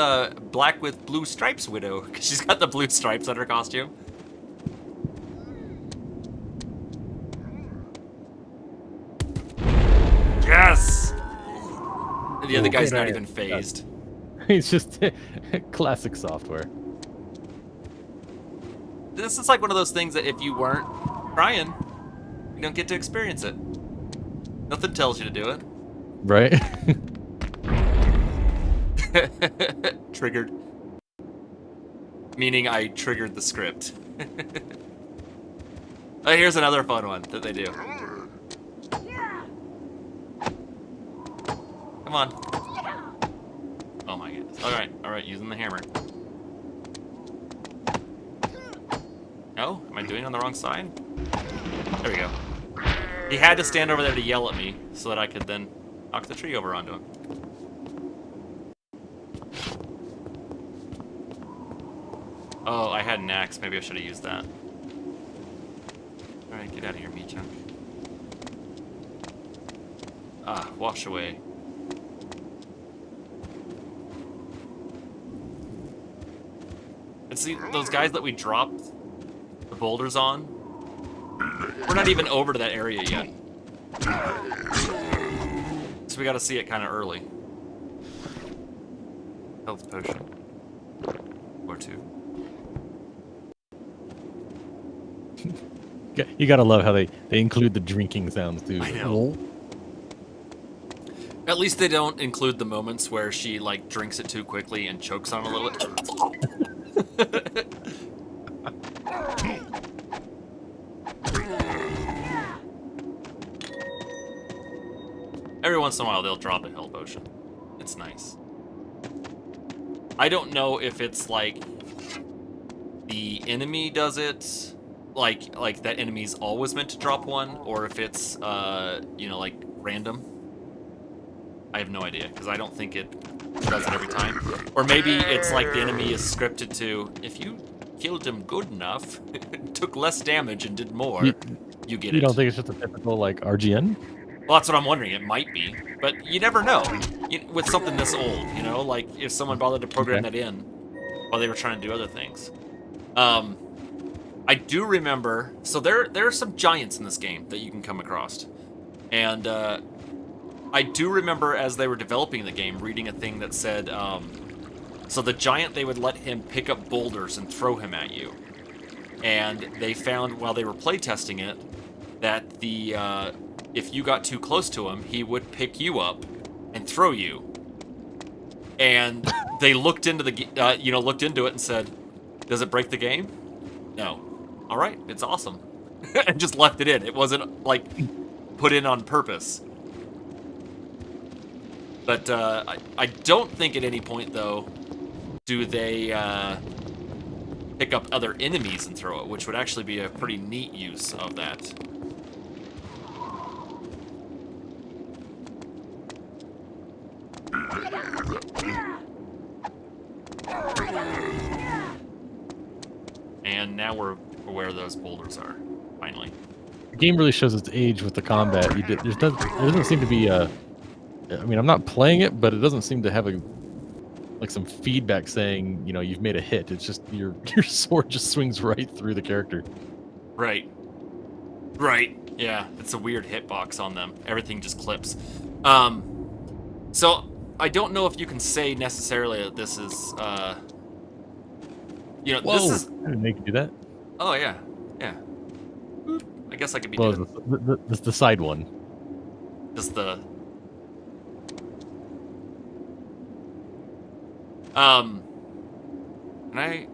Black with blue stripes Widow, because she's got the blue stripes on her costume. Yes! And the other guy's not even phased. He's just classic software. This is like one of those things that if you weren't trying, you don't get to experience it. Nothing tells you to do it. Right? Triggered. Meaning I triggered the script. Oh, here's another fun one that they do. Come on. Oh my goodness. Alright, using the hammer. No? Am I doing it on the wrong side? There we go. He had to stand over there to yell at me so that I could then knock the tree over onto him. Oh, I had an axe. Maybe I should have used that. Alright, get out of here, meat chunk. Ah, wash away. And see, those guys that we dropped the boulders on, we're not even over to that area yet. So we gotta see it kind of early. Health potion. Or two. You gotta love how they include the drinking sounds too. I know. At least they don't include the moments where she like drinks it too quickly and chokes on it a little bit. Every once in a while they'll drop a health potion. It's nice. I don't know if it's like the enemy does it, like that enemy's always meant to drop one, or if it's you know, like random. I have no idea, because I don't think it does it every time. Or maybe it's like the enemy is scripted to, if you killed him good enough, took less damage and did more, you get it. You don't think it's just a typical like RGN? Well, that's what I'm wondering. It might be, but you never know. With something this old, you know, like if someone bothered to program that in while they were trying to do other things. I do remember. So there are some giants in this game that you can come across, and I do remember as they were developing the game, reading a thing that said, so the giant, they would let him pick up boulders and throw him at you, and they found while they were playtesting it that the if you got too close to him, he would pick you up and throw you. And they looked into the, looked into it and said, "Does it break the game?" No. All right, it's awesome, and just left it in. It wasn't like put in on purpose. But I don't think at any point though do they pick up other enemies and throw it, which would actually be a pretty neat use of that. And now we're where those boulders are, finally. The game really shows its age with the combat. There doesn't seem to be a... I mean, I'm not playing it, but it doesn't seem to have some feedback saying, you know, you've made a hit. It's just your sword just swings right through the character. Right. Yeah, it's a weird hitbox on them. Everything just clips. So I don't know if you can say necessarily that this is, Whoa. This is. I didn't make you do that. Oh yeah. I guess I could be Well, doing. this the side one. Just the. Can I?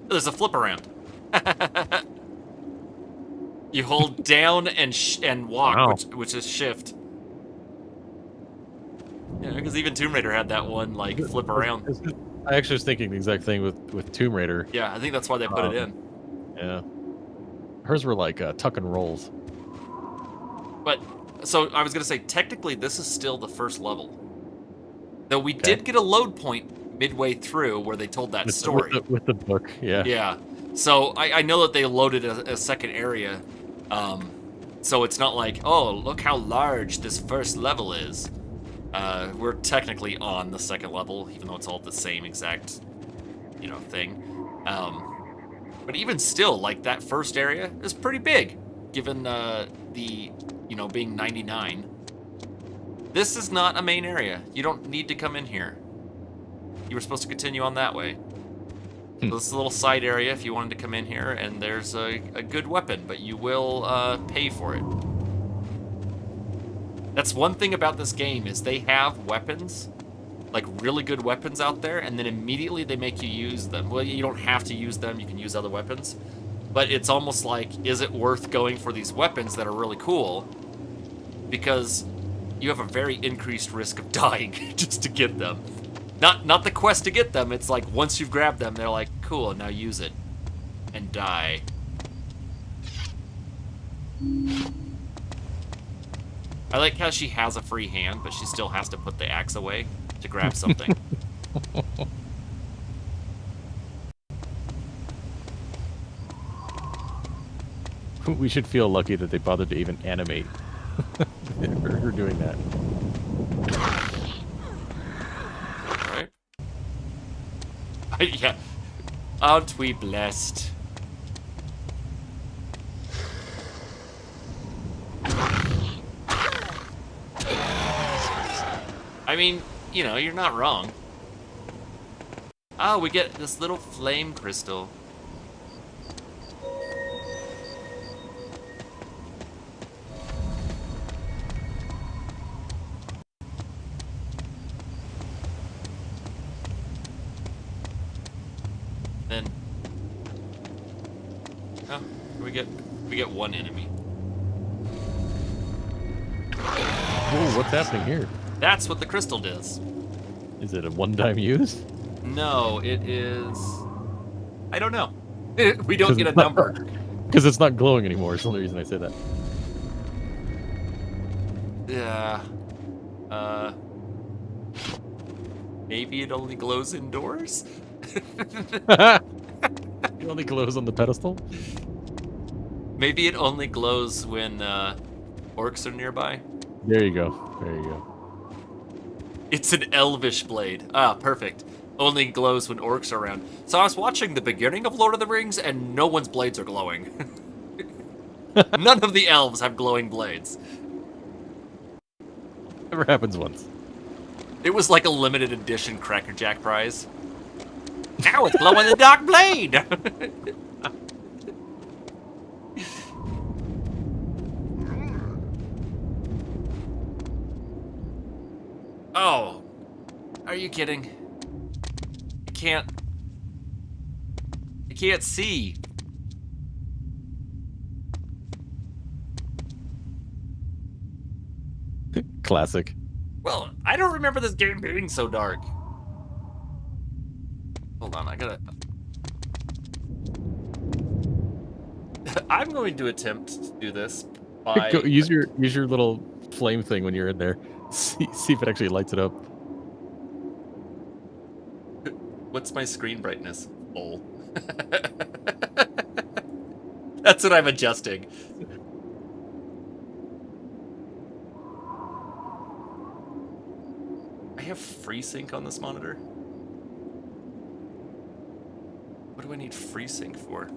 There's a flip around. You hold down and walk, Wow. which is shift. Yeah, because even Tomb Raider had that one like flip around. I actually was thinking the exact thing with Tomb Raider. Yeah, I think that's why they put it in. Yeah. Hers were like tuck and rolls. But, so I was going to say, technically, this is still the first level. Though we did get a load point midway through where they told that story. With the book, yeah. Yeah. So I know that they loaded a second area. So it's not like, oh, look how large this first level is. We're technically on the second level, even though it's all the same exact, thing. But even still, like, that first area is pretty big, given the, being 99. This is not a main area. You don't need to come in here. You were supposed to continue on that way. So this is a little side area if you wanted to come in here, and there's a good weapon, but you will pay for it. That's one thing about this game, is they have weapons, like really good weapons out there, and then immediately they make you use them. Well, you don't have to use them, you can use other weapons. But it's almost like, is it worth going for these weapons that are really cool? Because you have a very increased risk of dying just to get them. Not the quest to get them, it's like once you've grabbed them, they're like, cool, now use it. And die. I like how she has a free hand, but she still has to put the axe away to grab something. We should feel lucky that they bothered to even animate her doing that. Right? Yeah. Aren't we blessed? I mean, you're not wrong. Oh, we get this little flame crystal. Then, oh, we get one enemy. Whoa, what's happening here? That's what the crystal does. Is it a one-time use? No, it is. I don't know. We don't get a number. Because it's not glowing anymore. Is the only reason I say that. Yeah. Maybe it only glows indoors? It only glows on the pedestal? Maybe it only glows when orcs are nearby. There you go. There you go. It's an elvish blade. Ah, perfect. Only glows when orcs are around. So I was watching the beginning of Lord of the Rings, and no one's blades are glowing. None of the elves have glowing blades. Never happens once. It was like a limited edition Cracker Jack prize. Now it's glow-in-the-dark blade! Oh, are you kidding? I can't see. Classic. Well, I don't remember this game being so dark. Hold on, I gotta... I'm going to attempt to do this by... Use your little flame thing when you're in there. See if it actually lights it up. What's my screen brightness? Full. That's what I'm adjusting. I have FreeSync on this monitor. What do I need FreeSync for?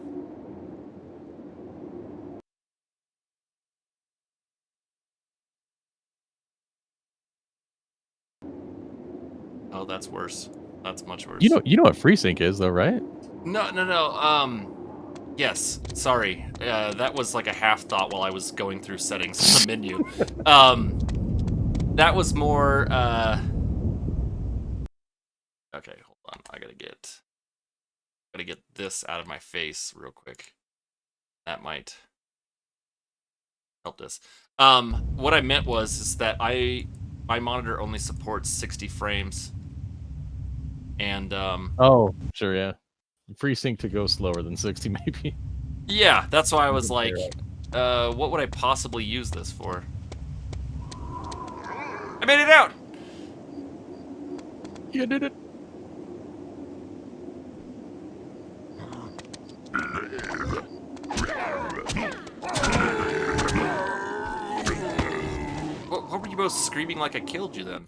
Oh, that's worse. That's much worse. You know what FreeSync is, though, right? No. Yes. Sorry. That was like a half thought while I was going through settings in the menu. That was more. Okay, hold on. I gotta get this out of my face real quick. That might help this. What I meant is that my monitor only supports 60 frames. And Oh, sure, yeah. FreeSync to go slower than 60, maybe. yeah, that's why I was like, what would I possibly use this for? I made it out! You did it. What were you both screaming like I killed you then?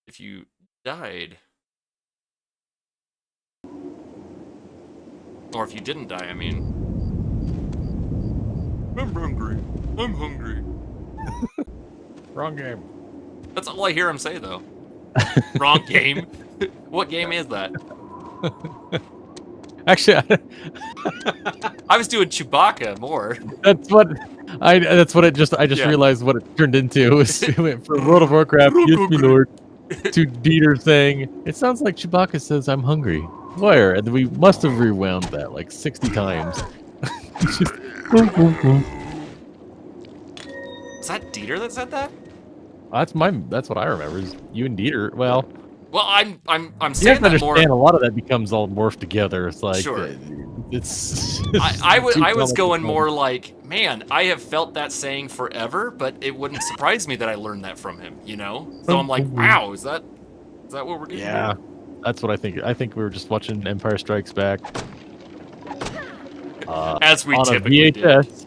If you died. Or if you didn't die, I mean. I'm hungry. I'm hungry. Wrong game. That's all I hear him say, though. Wrong game? What game is that? Actually, I was doing Chewbacca more. that's what I just Yeah. realized what it turned into. It was it went from World of Warcraft, yes, me lord, to Dieter saying, "It sounds like Chewbacca says I'm hungry." Where? And we must have rewound that like 60 times. Just, Was that Dieter that said that? That's what I remember. Is you and Dieter. Well, Well, I'm you have saying to that understand. more. A lot of that becomes all morphed together. It's like Sure. it's. I was too going complicated. more like, man, I have felt that saying forever, but it wouldn't surprise me that I learned that from him, you know? So I'm like, wow, is that what we're doing? Yeah, that's what I think. I think we were just watching Empire Strikes Back. As we on a typically VHS.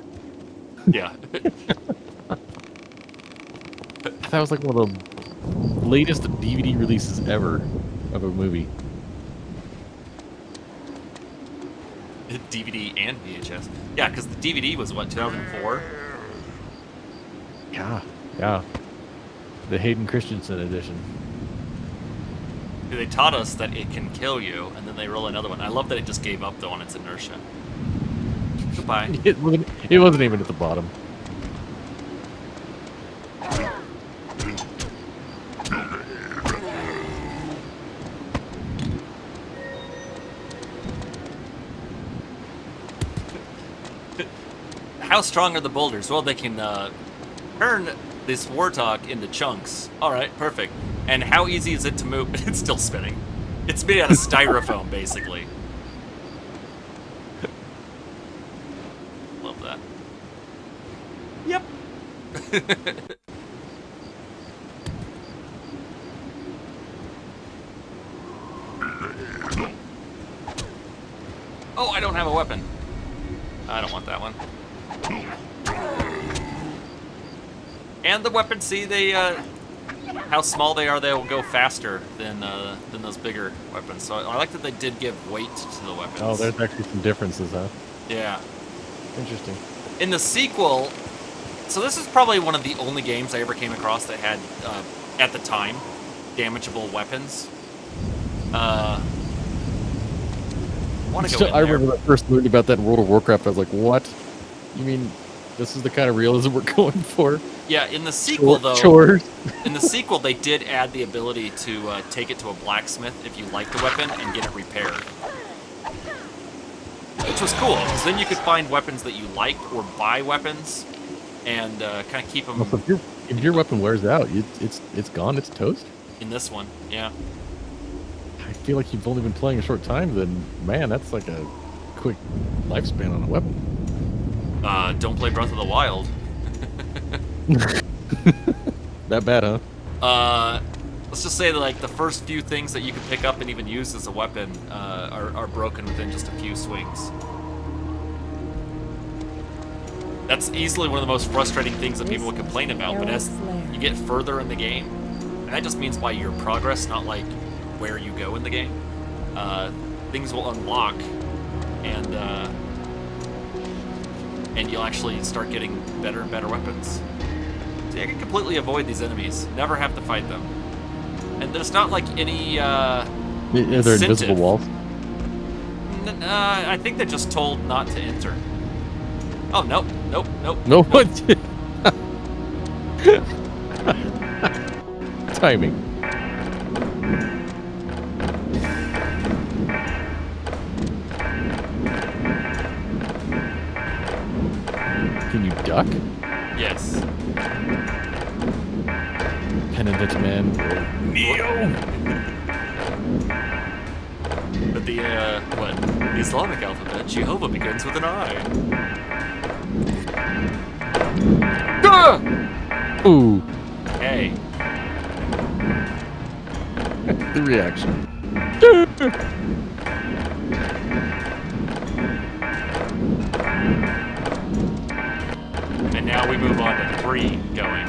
do. Yeah. That was like one of the latest DVD releases ever of a movie. DVD and VHS. Yeah, because the DVD was what, 2004? Yeah, yeah. The Hayden Christensen edition. They taught us that it can kill you, and then they roll another one. I love that it just gave up though on its inertia. Goodbye. It wasn't even at the bottom. How strong are the boulders? Well, they can turn this warthog into chunks. All right, perfect. And how easy is it to move? It's still spinning. It's made out of styrofoam, basically. Love that. Yep. Oh, I don't have a weapon. I don't want that one. And the weapons, see, they, how small they are, they will go faster than those bigger weapons. So I like that they did give weight to the weapons. Oh, there's actually some differences, huh? Yeah. Interesting. In the sequel, so this is probably one of the only games I ever came across that had, at the time, damageable weapons. I remember when I first learned about that in World of Warcraft. I was like, "What? You mean this is the kind of realism we're going for?" Yeah, in the sequel, though, Chores. in the sequel, they did add the ability to take it to a blacksmith if you like the weapon and get it repaired. Which was cool, because then you could find weapons that you liked or buy weapons and kind of keep them Also, if your weapon wears out, it's gone. It's toast. in this one. Yeah. I feel like you've only been playing a short time. Then, man, that's like a quick lifespan on a weapon. Don't play Breath of the Wild. That bad, huh? Let's just say that like the first few things that you can pick up and even use as a weapon are broken within just a few swings. That's easily one of the most frustrating things that people would complain about, but as you get further in the game, and that just means by your progress, not like where you go in the game, things will unlock, and you'll actually start getting better and better weapons. See, I can completely avoid these enemies, never have to fight them. And there's not like any Are there invisible walls? I think they're just told not to enter. Oh, nope. No, what? Timing. Can you duck? Yes. Penitent man. Neo! the Islamic alphabet, Jehovah begins with an I. Ooh, Hey. the reaction. And now we move on to 3 going.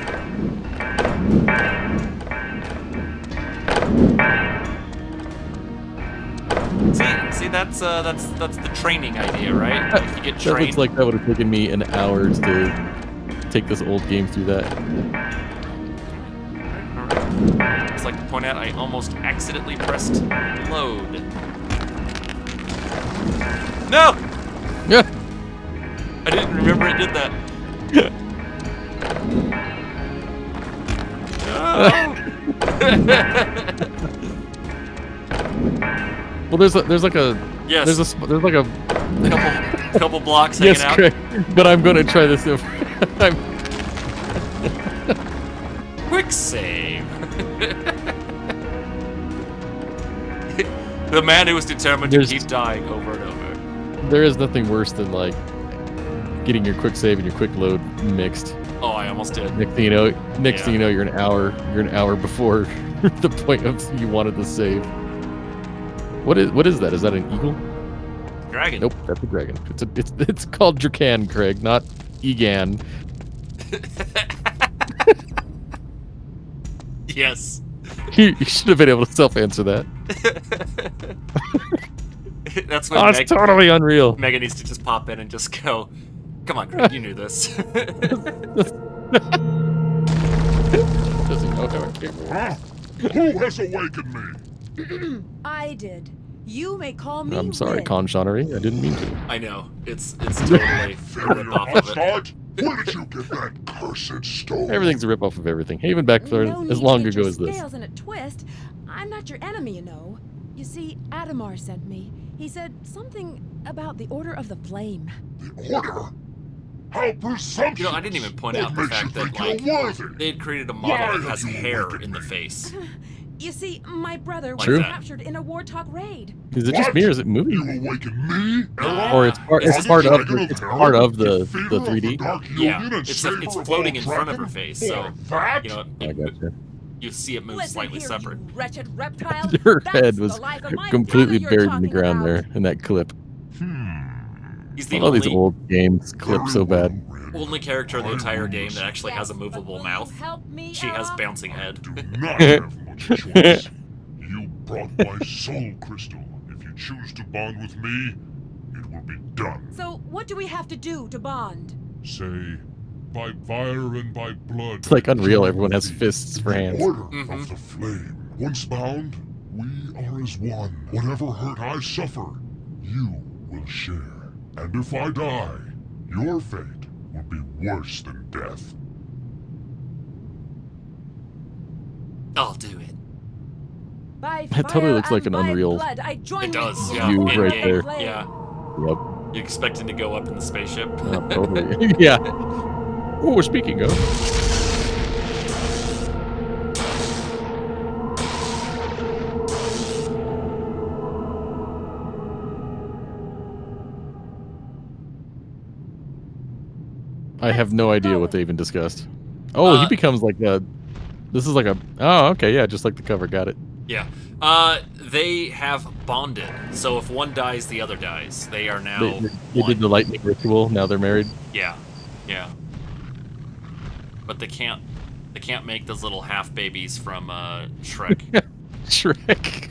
See, that's the training idea, right? Like you get That trained. looks like that would have taken me an hour to take this old game through that. Alright. Just like to point out, I almost accidentally pressed load. No! Yeah. I didn't remember it did that. Well, there's like a Yes. there's like a couple blocks hanging yes, out. Craig, but I'm gonna try this. I'm, Quick save. The man who was determined to There's- keep dying over and over. there is nothing worse than like getting your quick save and your quick load mixed. Oh, I almost did. Next thing you know, you're an hour before the point of you wanted to save. What is that? Is that an eagle? Dragon. Nope, that's a dragon. It's called Drakan, Craig, not Egan. Yes. You should have been able to self-answer that. That's when Oh, it's totally unreal. Megan needs to just pop in and just go, come on, Craig, you knew this. Does he know how it came? Who has awakened me? I did. You may call me. I'm sorry, Red. Conchonery. I didn't mean to. I know. It's totally a Failure rip-off of it. Hostard? Where did you get that cursed stone? Everything's a rip-off of everything. Even back there No need as to long get ago your as this. scales in a twist. I'm not your enemy, you know. You see, Adamar sent me. He said something about the Order of the Flame. The order? How presumptuous! You know, I didn't even point What out the makes fact you that, think like, you're worthy? they had created a Why model that have has you hair awakened in the me? face. You see, my brother was True. captured in a Warthog raid. Is it just me or is it moving? You awaken me? Or it's part It's part of Dragon it's Hell, part of the defeater of 3D. Dark Yeah, Union and it's saber it's of floating all in front of her Draken? face, so For that? you know I gotcha. you see it move Listen slightly here, separate. you wretched reptile. Her That's head the was life of my completely brother you're buried in the talking ground about. there in that clip. He's I the love these only old games clip so bad. only character in the entire game that actually has a Yes, movable but will mouth. you help me She has out? bouncing head. Do not have much choice. You brought my soul crystal. If you choose to bond with me, it will be done. So, what do we have to do to bond? Say, by fire and by blood. It's like Unreal. Everyone has fists for hands. Order Mhm. of the flame. Once bound, we are as one. Whatever hurt I suffer, you will share. And if I die, your fate will be worse than death. I'll do it. By That totally fire looks like and an by Unreal. blood, I join It does, with yeah. You in right game. there. flame. Yeah. Yep. You expecting to go up in the spaceship? Totally. Yeah. Oh, speaking of. I have no idea what they even discussed. Oh, he becomes like a. This is like a. Oh, okay, yeah, just like the cover. Got it. Yeah. They have bonded. So if one dies, the other dies. They are now They one. did the lightning ritual. Now they're married. Yeah. Yeah. But they can't make those little half babies from Shrek. Shrek.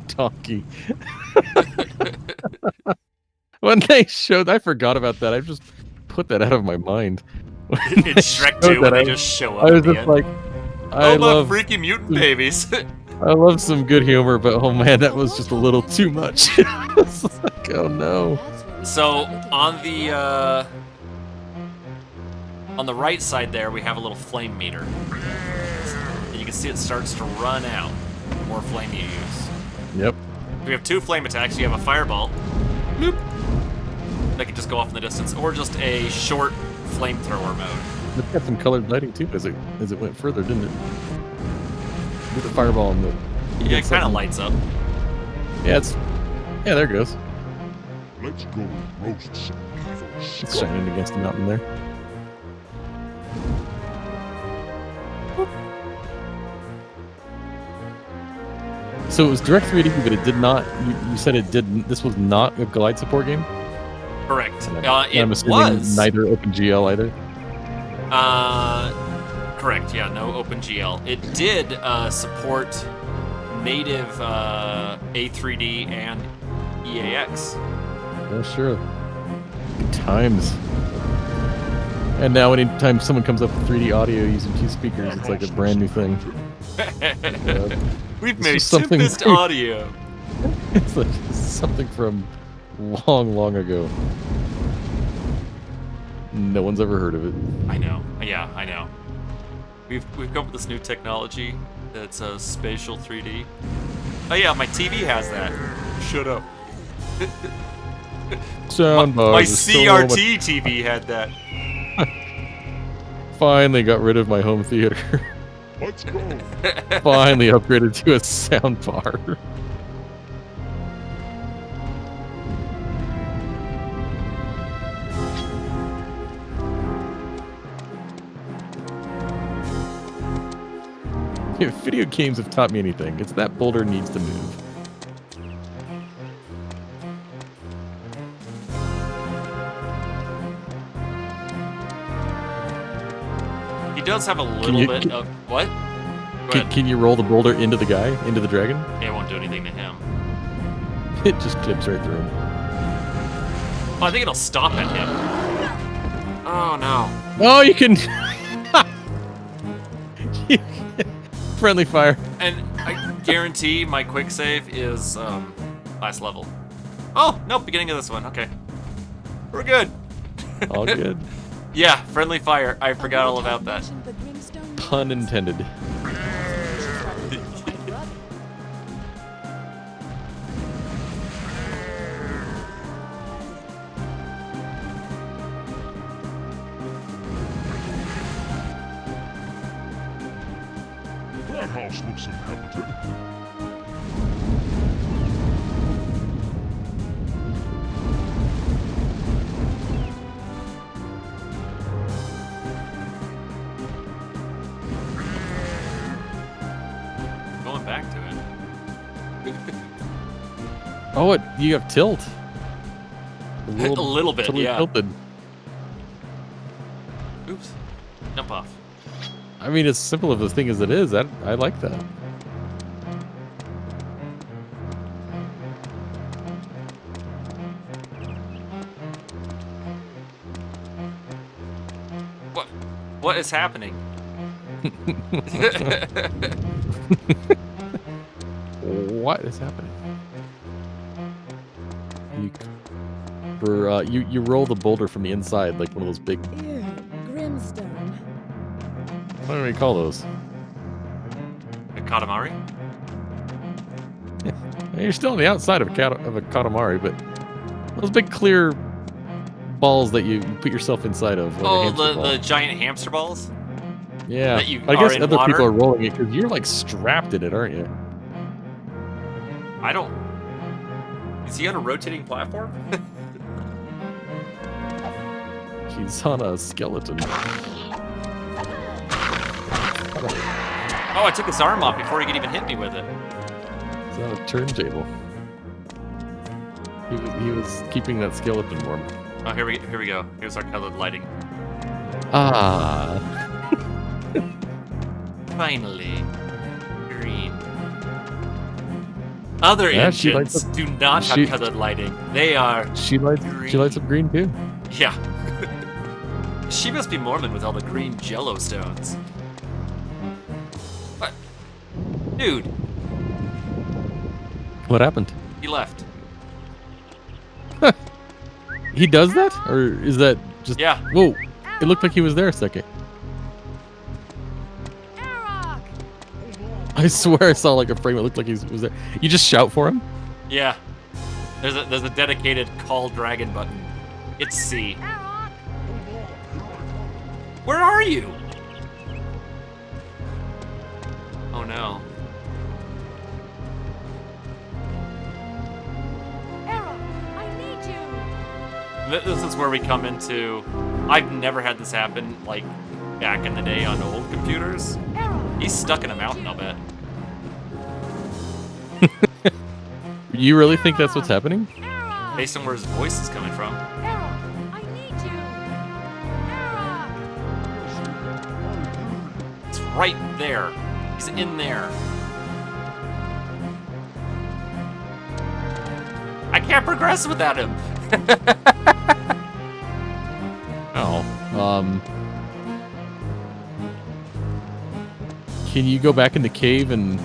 Donkey. When they showed, I forgot about that. I just put that out of my mind. In Shrek 2, when they just show up I was at the just end. like, I Oh, my love, freaky mutant babies. I love some good humor, but oh man, that was just a little too much. It's like, oh no. So on the right side there, we have a little flame meter. And you can see it starts to run out. The more flame you use. Yep. We have 2 flame attacks. You have a fireball. Bloop. That can just go off in the distance, or just a short flamethrower mode. It's got some colored lighting too as it went further, didn't it? With the fireball and the. Yeah, it kind of lights up. Yeah, there it goes. Let's go roast some evil It's scum. shining against the mountain there. So it was Direct 3D, but it did not. You said it didn't. This was not a glide support game. Correct. And It I'm assuming was. neither OpenGL either. Correct. Yeah, no OpenGL. It did support native A3D and EAX. Oh sure. Good times. And now anytime someone comes up with 3D audio using 2 speakers, it's like a brand new thing. We've This made was something Tempest new. audio. It's like something from long, long ago. No one's ever heard of it. I know. Yeah, I know. We've come up with this new technology that's spatial 3D. Oh yeah, my TV has that. Shut up. Soundbar. My is so CRT TV had that. Finally got rid of my home theater. Let's go. Finally upgraded to a soundbar. If video games have taught me anything, it's that boulder needs to move. He does have a little bit of what? Go ahead. Can you roll the boulder into the guy, into the dragon? It won't do anything to him. It just clips right through him. Oh, I think it'll stop at him. Oh no. Oh, you can. Friendly fire. And I guarantee my quick save is last level. Oh no, beginning of this one. Okay, we're good. All good. Yeah, friendly fire. I forgot all about that. The Grimstone Pun intended. That house looks inhabited. Going back to it. Oh, you have tilt. A little bit, totally yeah. tilted. Oops. Jump off. I mean, as simple of a thing as it is, I like that. What is happening? What is happening? You roll the boulder from the inside, like one of those big. Ew, Grimstone. What do we call those? A Katamari? You're still on the outside of a Katamari, but those big clear balls that you put yourself inside of. Like a Oh, hamster ball. the giant hamster balls? Yeah. that you I are guess in other water? people are rolling it because you're like strapped in it, aren't you? I don't... Is he on a rotating platform? He's on a skeleton. Oh, I took his arm off before he could even hit me with it. He's on a turntable. He was keeping that skeleton warm. Oh, here we go. Here's our colored lighting. Ah. Finally. Green. Other Yeah, she lights engines do not have she- colored lighting. They are... She lights up green too. Yeah. She must be Mormon with all the green jello stones. What? Dude, What happened? he left. He does that? Or is that just... Yeah. Whoa. It looked like he was there a second. Arok! I swear I saw like a frame that looked like he was there. You just shout for him? Yeah. There's a dedicated call dragon button. It's C. Arok! Where are you? Oh no. This is where we come into... I've never had this happen, like, back in the day on old computers. He's stuck in a mountain, I'll bet. You really think that's what's happening? Based on where his voice is coming from. I need you. It's right there. He's in there. I can't progress without him. Oh. Can you go back in the cave and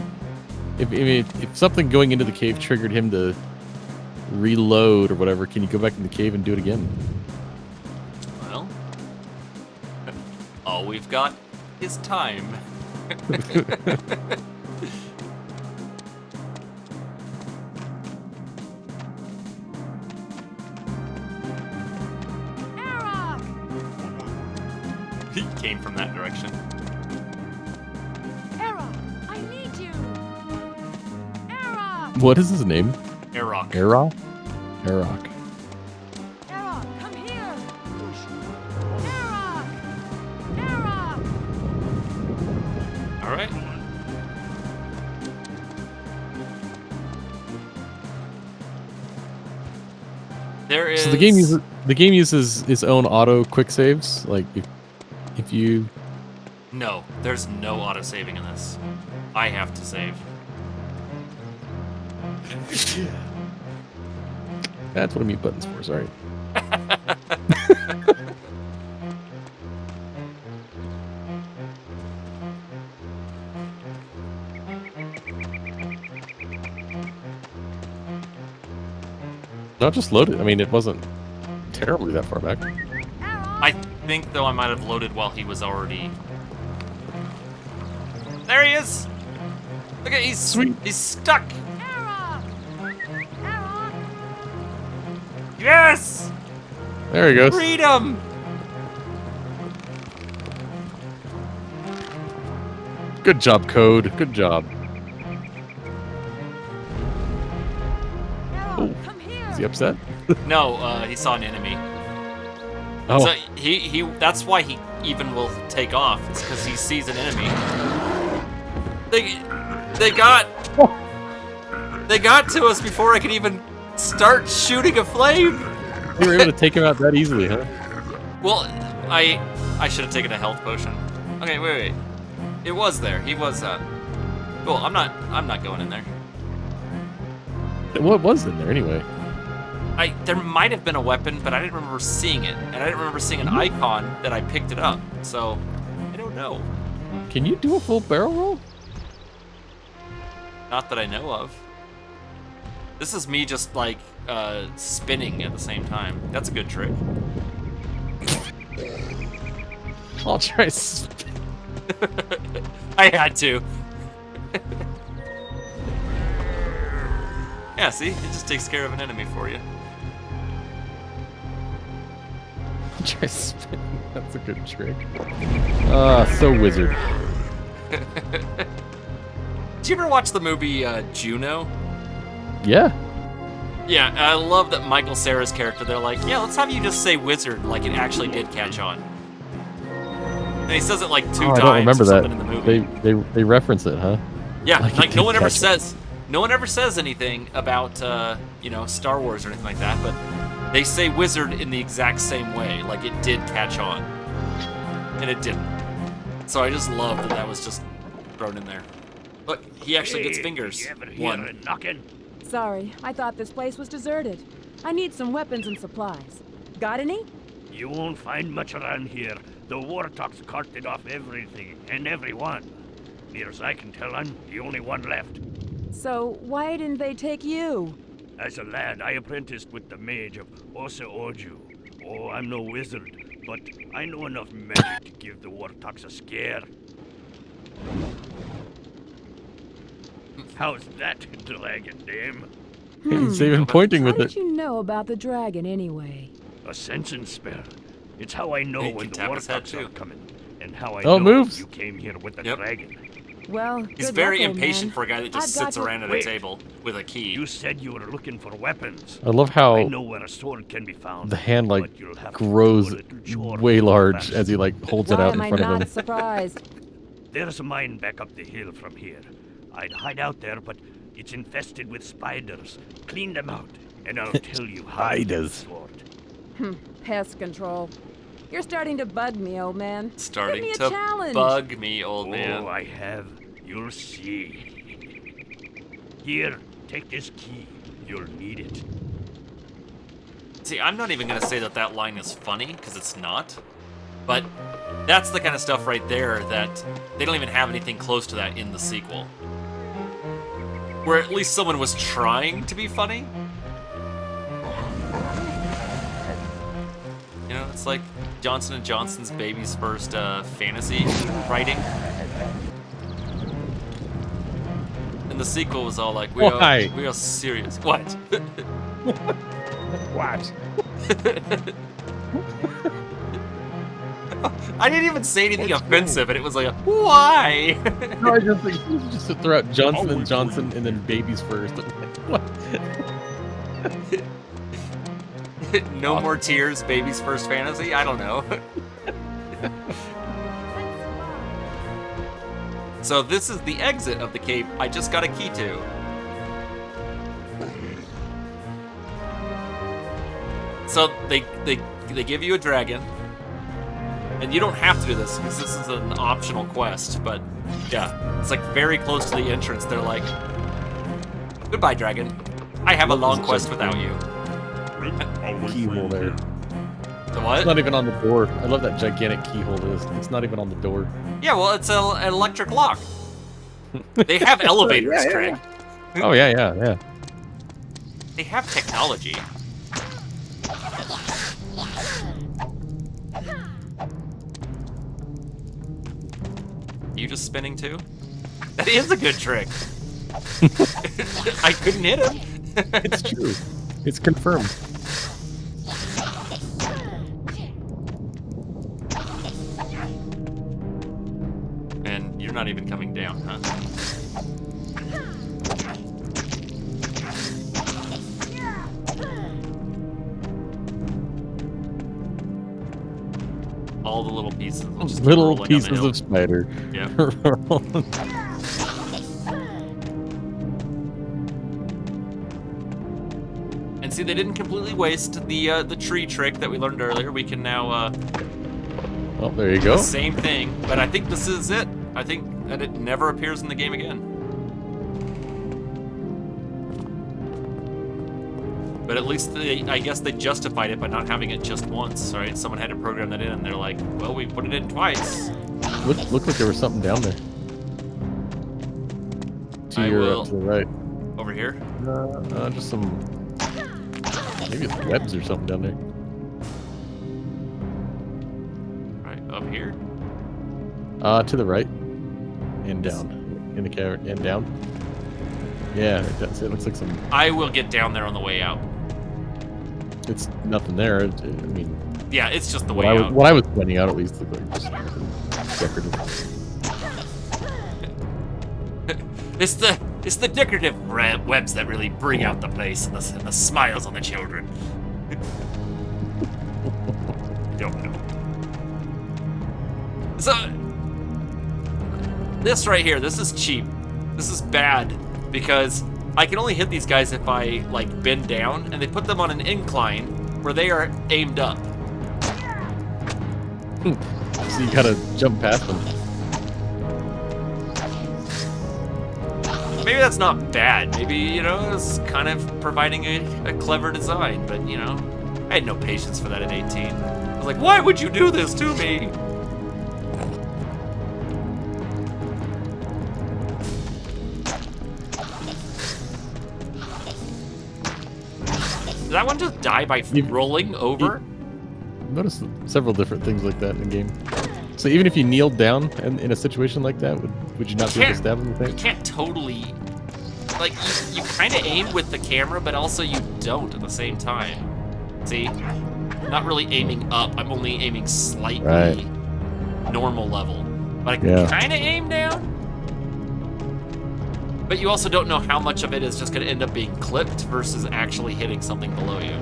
if something going into the cave triggered him to reload or whatever, can you go back in the cave and do it again? Well, all we've got is time. He came from that direction. I need you. What is his name? Arok. Arok? Arok. Come here. All right. There is. So the game uses its own auto quick saves. Like if you. No, there's no auto saving in this. I have to save. That's what I mute buttons for. Sorry. Not just loaded. I mean, it wasn't terribly that far back. I think, though, I might have loaded while he was already... There he is! Look at, he's stuck! Yes! There he goes. Freedom! Good job, Code. Good job. Oh, is he upset? No, he saw an enemy. Oh. So he that's why he even will take off. It's because he sees an enemy. They got to us before I could even start shooting a flame. You were able to take him out that easily, huh? Well, I should have taken a health potion. Okay, wait. It was there. He was Cool, I'm not going in there. What was in there anyway? There might have been a weapon, but I didn't remember seeing it, and I didn't remember seeing an icon that I picked it up. So, I don't know. Can you do a full barrel roll? Not that I know of. This is me just like spinning at the same time. That's a good trick. I'll try. I had to. Yeah, see? It just takes care of an enemy for you. I'll try spin. That's a good trick. So wizard. Did you ever watch the movie Juno? Yeah. Yeah, I love that Michael Cera's character, they're like, yeah, let's have you just say wizard like it actually did catch on. And he says it like two times I don't remember or something that. in the movie. They reference it, huh? Yeah, like no one ever catch on. says anything about Star Wars or anything like that, but they say wizard in the exact same way, like it did catch on. And it didn't. So I just love that was just thrown in there. Look, he actually gets fingers. One. Knocking? Sorry, I thought this place was deserted. I need some weapons and supplies. Got any? You won't find much around here. The warthogs carted off everything and everyone. Near as I can tell, I'm the only one left. So why didn't they take you? As a lad, I apprenticed with the mage of Osa Oju. Oh, I'm no wizard, but I know enough magic to give the warthogs a scare. How's that, dragon dame? He's even pointing How with did it. you know about the dragon anyway? A sensing spell. It's how I know Hey, when can the tap his head, warthogs are too. coming, and how I Oh, know it moves. you came here with the Yep. dragon. Well, He's good very luck, old impatient man. for a guy that just I've got sits to- around at a Wait. table with a key. You said you were looking for weapons. I love I how know where a sword can be found. the hand like but you'll have to do a grows little chore way large first. as he like holds it Why out am in I front of not him. surprised? There's a mine back up the hill from here. I'd hide out there, but it's infested with spiders. Clean them out, and I'll tell you how to get the Spiders. sword. Pest control. You're starting to bug me, old man. Starting Give me to a challenge. bug me, old man. Oh, I have. You'll see. Here, take this key. You'll need it. See, I'm not even gonna say that that line is funny, because it's not. But that's the kind of stuff right there that they don't even have anything close to that in the sequel. Where at least someone was trying to be funny. You know, it's like Johnson & Johnson's baby's first fantasy writing. And the sequel was all like, we are serious. What? What? I didn't even say anything offensive, and it was like, why? No, I just think just to throw out Johnson & Johnson and then babies first. What? No more tears, baby's first fantasy? I don't know. So this is the exit of the cave I just got a key to. So they give you a dragon. And you don't have to do this because this is an optional quest, but yeah, it's like very close to the entrance. They're like, goodbye, dragon. I have a long quest without you. Keyhole there. The what? It's not even on the door. I love that gigantic keyhole. It's not even on the door. Yeah, well, it's an electric lock. They have elevators, Kreg. Oh yeah. They have technology. You just spinning too? That is a good trick. I couldn't hit him. It's true. It's confirmed. And you're not even coming down, huh? All the little pieces. will just keep Little rolling down the pieces hill. of spider. Yeah. And see, they didn't completely waste the tree trick that we learned earlier. We can now Oh, there you the go. same thing, but I think this is it. I think that it never appears in the game again. But at least I guess they justified it by not having it just once, right? Someone had to program that in, and they're like, well, we put it in twice. Looked like there was something down there. I will- To the right. Over here? Just some. Maybe it's webs or something down there. Right, up here? To the right. And down. In the cavern. And down. Yeah, that's it. It looks like some. I will get down there on the way out. It's nothing there. I mean, Yeah, it's just the what way I, out. what I was pointing out at least looked like just decorative. It's the decorative webs that really bring out the place and the smiles on the children. Don't know. So this right here, this is cheap. This is bad because I can only hit these guys if I like bend down, and they put them on an incline where they are aimed up. So you gotta jump past them. Maybe that's not bad. Maybe, you know, it's kind of providing a clever design, but, you know, I had no patience for that at 18. I was like, why would you do this to me? Did that one just die by rolling over? Notice several different things like that in the game. So even if you kneeled down in a situation like that, would you not be able to stab them with You it? can't totally... Like, you kind of aim with the camera, but also you don't at the same time. See? Not really aiming up. I'm only aiming slightly normal level. But I can Yeah. kind of aim down. But you also don't know how much of it is just going to end up being clipped versus actually hitting something below you.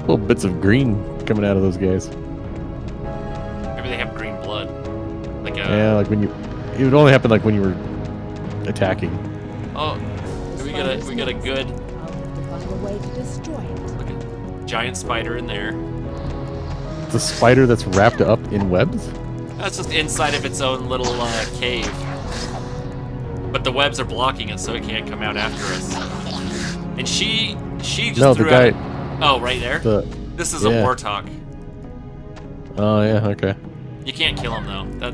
Little bits of green coming out of those guys. Maybe they have green blood. Like a... Yeah, like when you... It would only happen like when you were attacking. Oh, we got a good... I'll have to find a way to destroy it. Look at giant spider in there. It's a spider that's wrapped up in webs? That's just inside of its own little cave. But the webs are blocking it, so it can't come out after us. And she just No, threw the guy... out... Oh, right there? This is a yeah. warthog. Oh, yeah, okay. You can't kill him, though.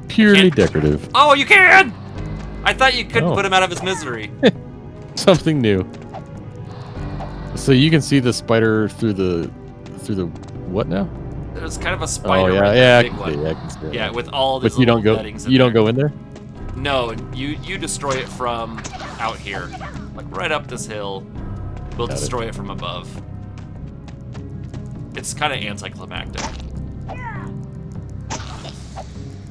Purely decorative. Oh, you can! I thought you couldn't Oh. put him out of his misery. Something new. So you can see the spider through the what now? There's kind of a spider Oh yeah, right yeah, there, I big can one. see, I can see it. Yeah, with all of his But you don't little go. beddings in You don't there. go in there. No, you destroy it from out here, like right up this hill. We'll Got it. destroy it from above. It's kind of anticlimactic.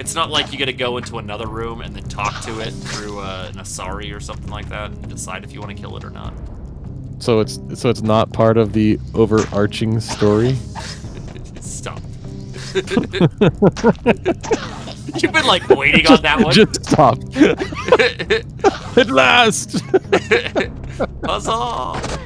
It's not like you get to go into another room and then talk to it through an Asari or something like that and decide if you want to kill it or not. So it's not part of the overarching story. Stop. You've been like waiting on that one. Just stop. At last. Huzzah!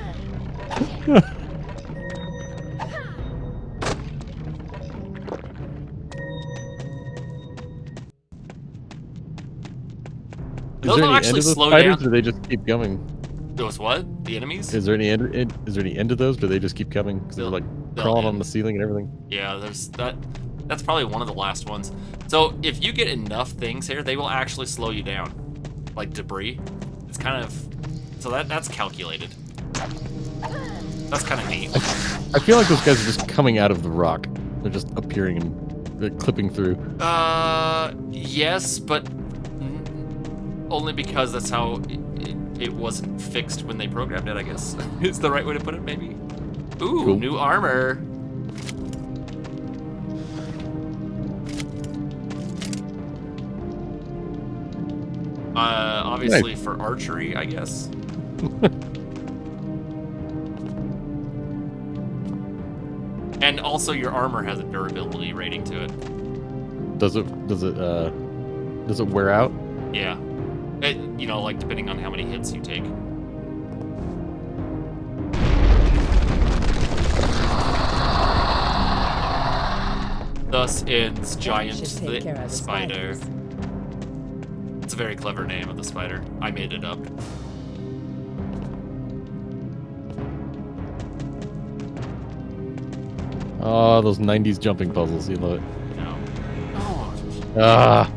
Those will actually slow spiders, down. or they just keep coming? Those what? The enemies? Is there any end? Is there any end to those, or do they just keep coming? 'Cause they're like They'll crawling end. on the ceiling and everything. Yeah, there's that. That's probably one of the last ones. So if you get enough things here, they will actually slow you down, like debris. It's kind of so that's calculated. That's kind of neat. I feel like those guys are just coming out of the rock. They're just appearing and they're clipping through. Yes, but only because that's how it wasn't fixed when they programmed it, I guess. Is the right way to put it, maybe? Ooh, Cool. new armor. Obviously for archery, I guess. And also your armor has a durability rating to it. Does it wear out? Yeah. You know, like depending on how many hits you take. Thus ends Giant should take care of the Spider. spiders. It's a very clever name of the spider. I made it up. Oh, those 90s jumping puzzles, you love it. No. Ah,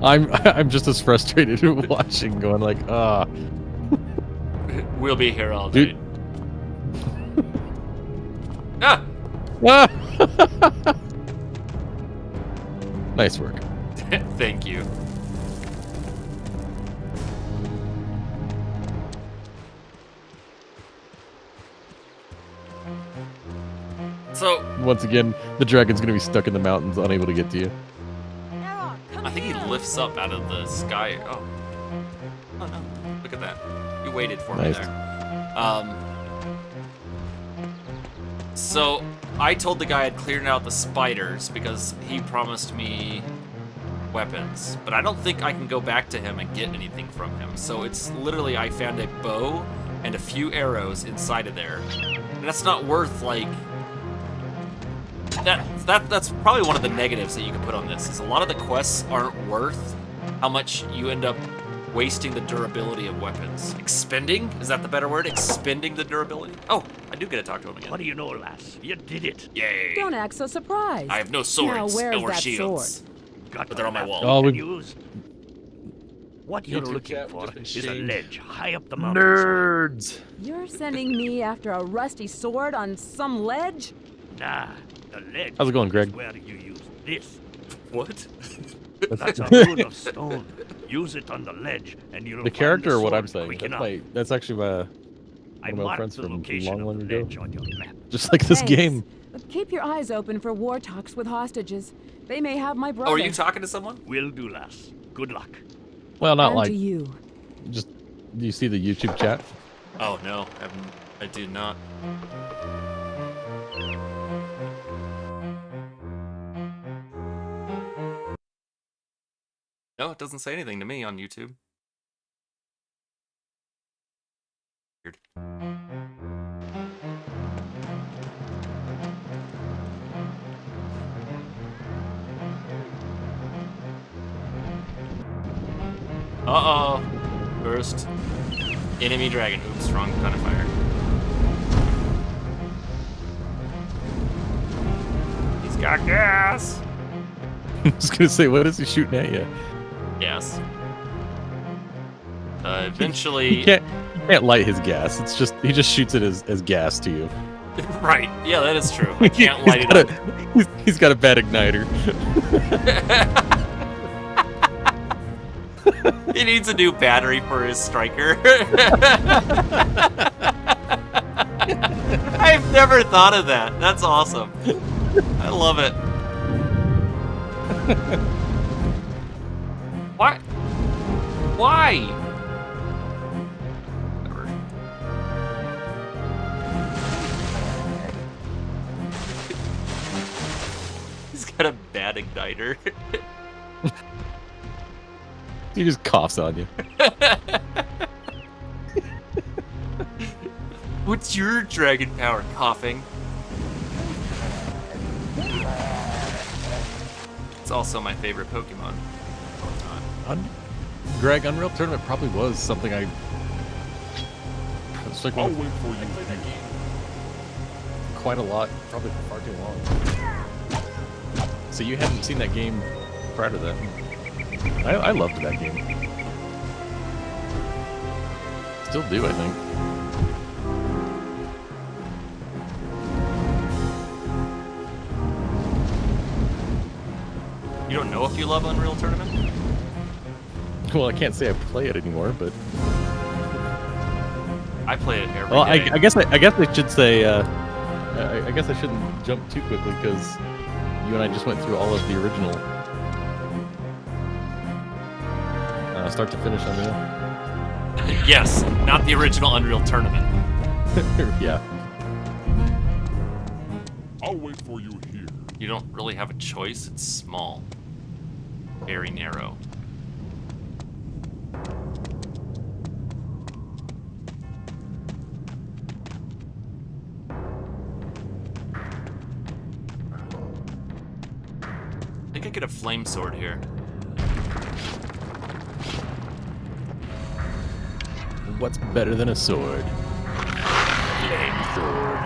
I'm just as frustrated watching, going like, ah. We'll be here all Dude. night. Ah! Ah! Nice work. Thank you. So, Once again, the dragon's gonna be stuck in the mountains, unable to get to you. I think he lifts up out of the sky. Oh. Oh no. Look at that. You waited for Nice. me there. So, I told the guy I'd cleared out the spiders because he promised me weapons. But I don't think I can go back to him and get anything from him. So it's literally I found a bow and a few arrows inside of there. And that's not worth, like... That's probably one of the negatives that you can put on this, is a lot of the quests aren't worth how much you end up wasting the durability of weapons. Expending? Is that the better word? Expending the durability? Oh, I do get to talk to him again. What do you know, lass? You did it. Yay! Don't act so surprised. I have no swords where's or that shields. Got But they're on my a wall. map Oh, you we- can use. What you're YouTube looking chat for just is a shamed. ledge high up the mountain. Nerds. You're sending me after a rusty sword on some ledge? Nah, the ledge. How's it going, Greg? is where you use this. What? That's a rune of stone. Use it on the ledge, and you'll The find character, or what sword I'm saying? quick That's enough. my. That's actually I One of my marked friends the from location long, of long the ago. ledge on your map. Just like this Thanks. game. But keep your eyes open for war talks with hostages. They may have my brother. Oh, are you talking to someone? Will do, lass. Good luck. Well, not And like to you. just. Do you see the YouTube chat? Oh no, I do not. No, it doesn't say anything to me on YouTube. Weird. Uh-oh. First enemy dragon. Oops, wrong kind of fire. He's got gas. I was gonna say, what is he shooting at you? Yes. Eventually. You can't light his gas. It's just he just shoots it as gas to you. Right. Yeah, that is true. I can't light it up. He's got a bad igniter. He needs a new battery for his striker. I've never thought of that. That's awesome. I love it. What? Why? Whatever. He's got a bad igniter. He just coughs on you. What's your dragon power? Coughing. It's also my favorite Pokemon. Greg, Unreal Tournament probably was something I. It's like I'll wait for you. quite a lot, probably for far too long. So you hadn't seen that game prior to that? I loved that game. Still do, I think. You don't know if you love Unreal Tournament? Well, I can't say I play it anymore, but I play it every day. well, I guess I should say I guess I shouldn't jump too quickly because you and I just went through all of the original start to finish Unreal. Yes, not the original Unreal Tournament. Yeah. I'll wait for you here. You don't really have a choice. It's small. Very narrow. I think I get a flame sword here. What's better than a sword? Flame sword.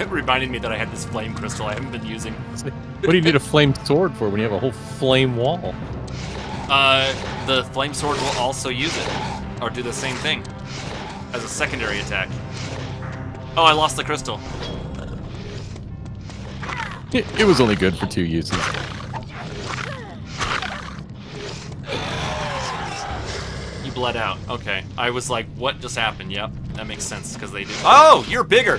It reminded me that I had this flame crystal I haven't been using. What do you need a flame sword for when you have a whole flame wall? The flame sword will also use it, or do the same thing, as a secondary attack. Oh, I lost the crystal. It was only good for 2 uses. You bled out. Okay. I was like, what just happened? Yep, that makes sense, because they do. Oh, you're bigger!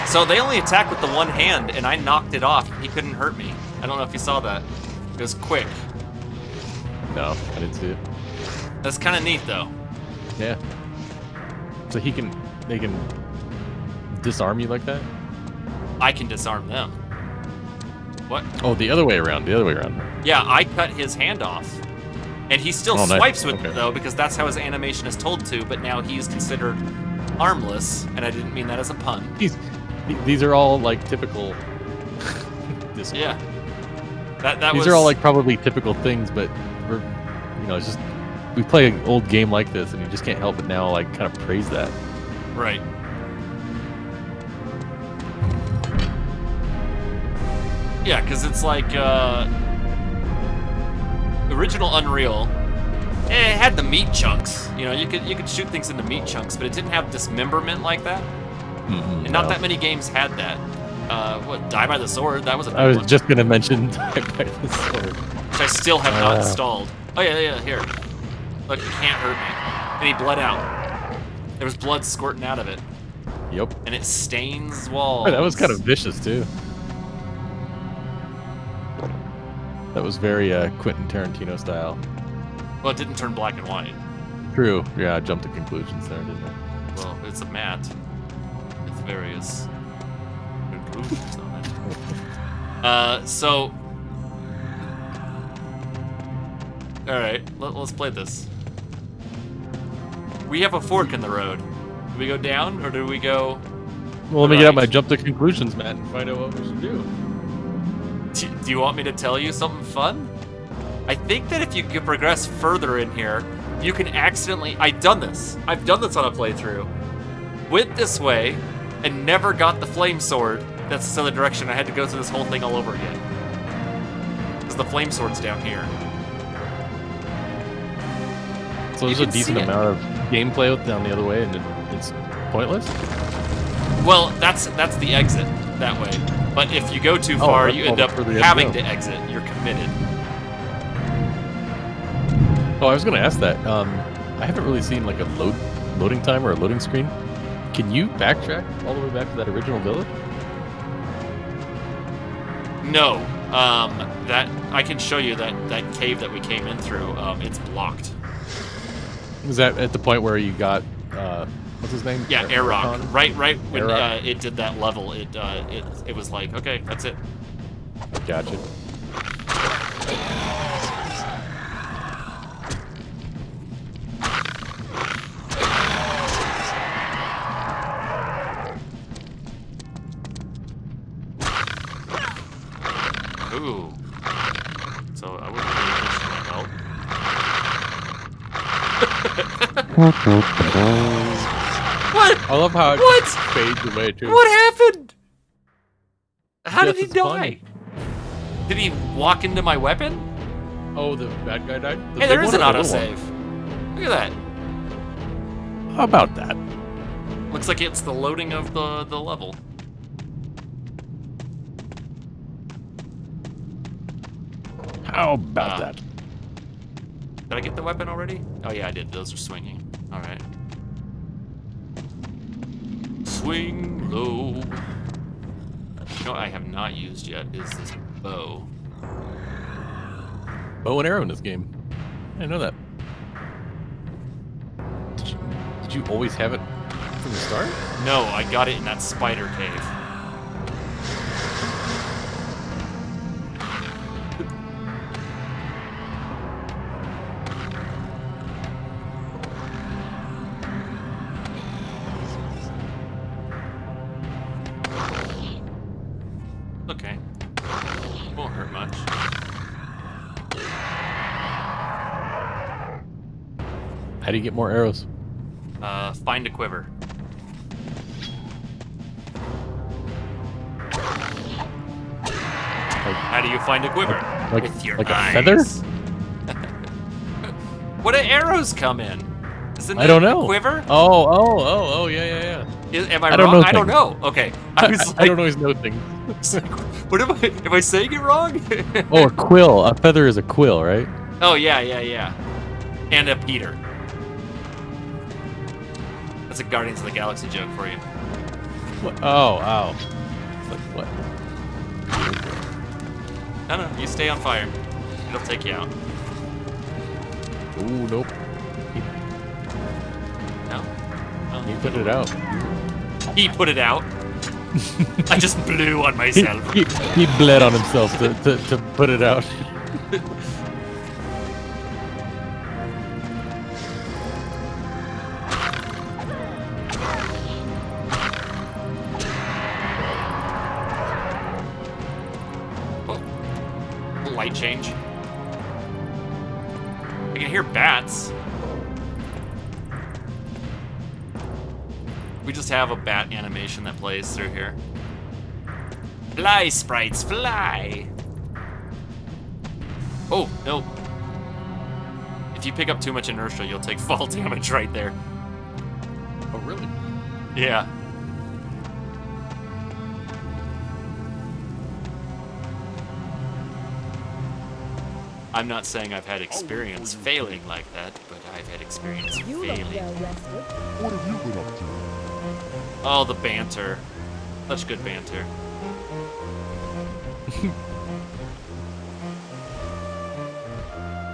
So they only attack with the one hand, and I knocked it off. He couldn't hurt me. I don't know if you saw that. It was quick. No, I didn't see it. That's kind of neat, though. Yeah. So they can disarm you like that? I can disarm them. What? Oh, the other way around. The other way around. Yeah, I cut his hand off. And he still Oh, nice. swipes with Okay. it, though, because that's how his animation is told to, but now he's considered armless, and I didn't mean that as a pun. These are all like typical. Disarm. Yeah. That These was... are all like probably typical things, but we're, it's just we play an old game like this, and you just can't help but now like kind of praise that. Right. Yeah, because it's like, original Unreal, it had the meat chunks. You could shoot things into meat chunks, but it didn't have dismemberment like that. And not that many games had that. Die by the Sword, that was a big I was one, just gonna mention Die by the Sword. which I still have not installed. Oh, yeah, here. Look, it can't hurt me. And he bled out. There was blood squirting out of it. Yep. And it stains walls. Oh, that was kind of vicious, too. That was very Quentin Tarantino style. Well, it didn't turn black and white. True. Yeah, I jumped to conclusions there, didn't I? Well, it's a mat with various conclusions on it. So... Alright, let's play this. We have a fork in the road. Do we go down, or do we go... Well, let me get out my jump to conclusions, Matt, and find out what we should do. Do you want me to tell you something fun? I think that if you could progress further in here, you can accidentally... I've done this on a playthrough. Went this way, and never got the flame sword. That's this other direction. I had to go through this whole thing all over again. Because the flame sword's down here. So there's a decent amount of gameplay down the other way, and it's pointless? Well, that's the exit that way. But if you go too far, you end up having to exit. You're committed. Oh, I was going to ask that. I haven't really seen like a loading time or a loading screen. Can you backtrack all the way back to that original village? No. That I can show you that cave that we came in through. It's blocked. Was that at the point where you got what's his name? Yeah, Airrock. Right when Airrock? it did that level, it was like, okay, that's it. Gotcha. Ooh. So I wouldn't pay attention to help. What? I love how it fades away too. What happened? How did he it's die? funny. Did he walk into my weapon? Oh, the bad guy died? Hey, there is an autosave. Look at that. How about that? Looks like it's the loading of the level. How about that? Did I get the weapon already? Oh yeah, I did. Those are swinging. All right. Swing low. You know what I have not used yet is this bow. Bow and arrow in this game. I didn't know that. Did you always have it from the start? No, I got it in that spider cave. Okay. Won't hurt much. How do you get more arrows? Find a quiver. How do you find a quiver? With your like eyes. a feather? What do arrows come in? Isn't I don't it know. A quiver? Oh, yeah. Am I I don't wrong? know I don't things. know. Okay. I was like, I don't always know things. what am I saying it wrong? Oh, a quill. A feather is a quill, right? Oh, yeah. And a Peter. That's a Guardians of the Galaxy joke for you. What? Oh. It's like, what? No, you stay on fire. It'll take you out. Ooh, nope. No? He put it out. He put it out. I just blew on myself. He bled on himself to put it out. Light change. I can hear bats. We just have a bat animation that plays through here. Fly, sprites, fly! Oh, no. If you pick up too much inertia, you'll take fall damage right there. Oh, really? Yeah. I'm not saying I've had experience failing like that, but I've had experience You look failing. well rested. What have you been up to? Oh, the banter. Such good banter.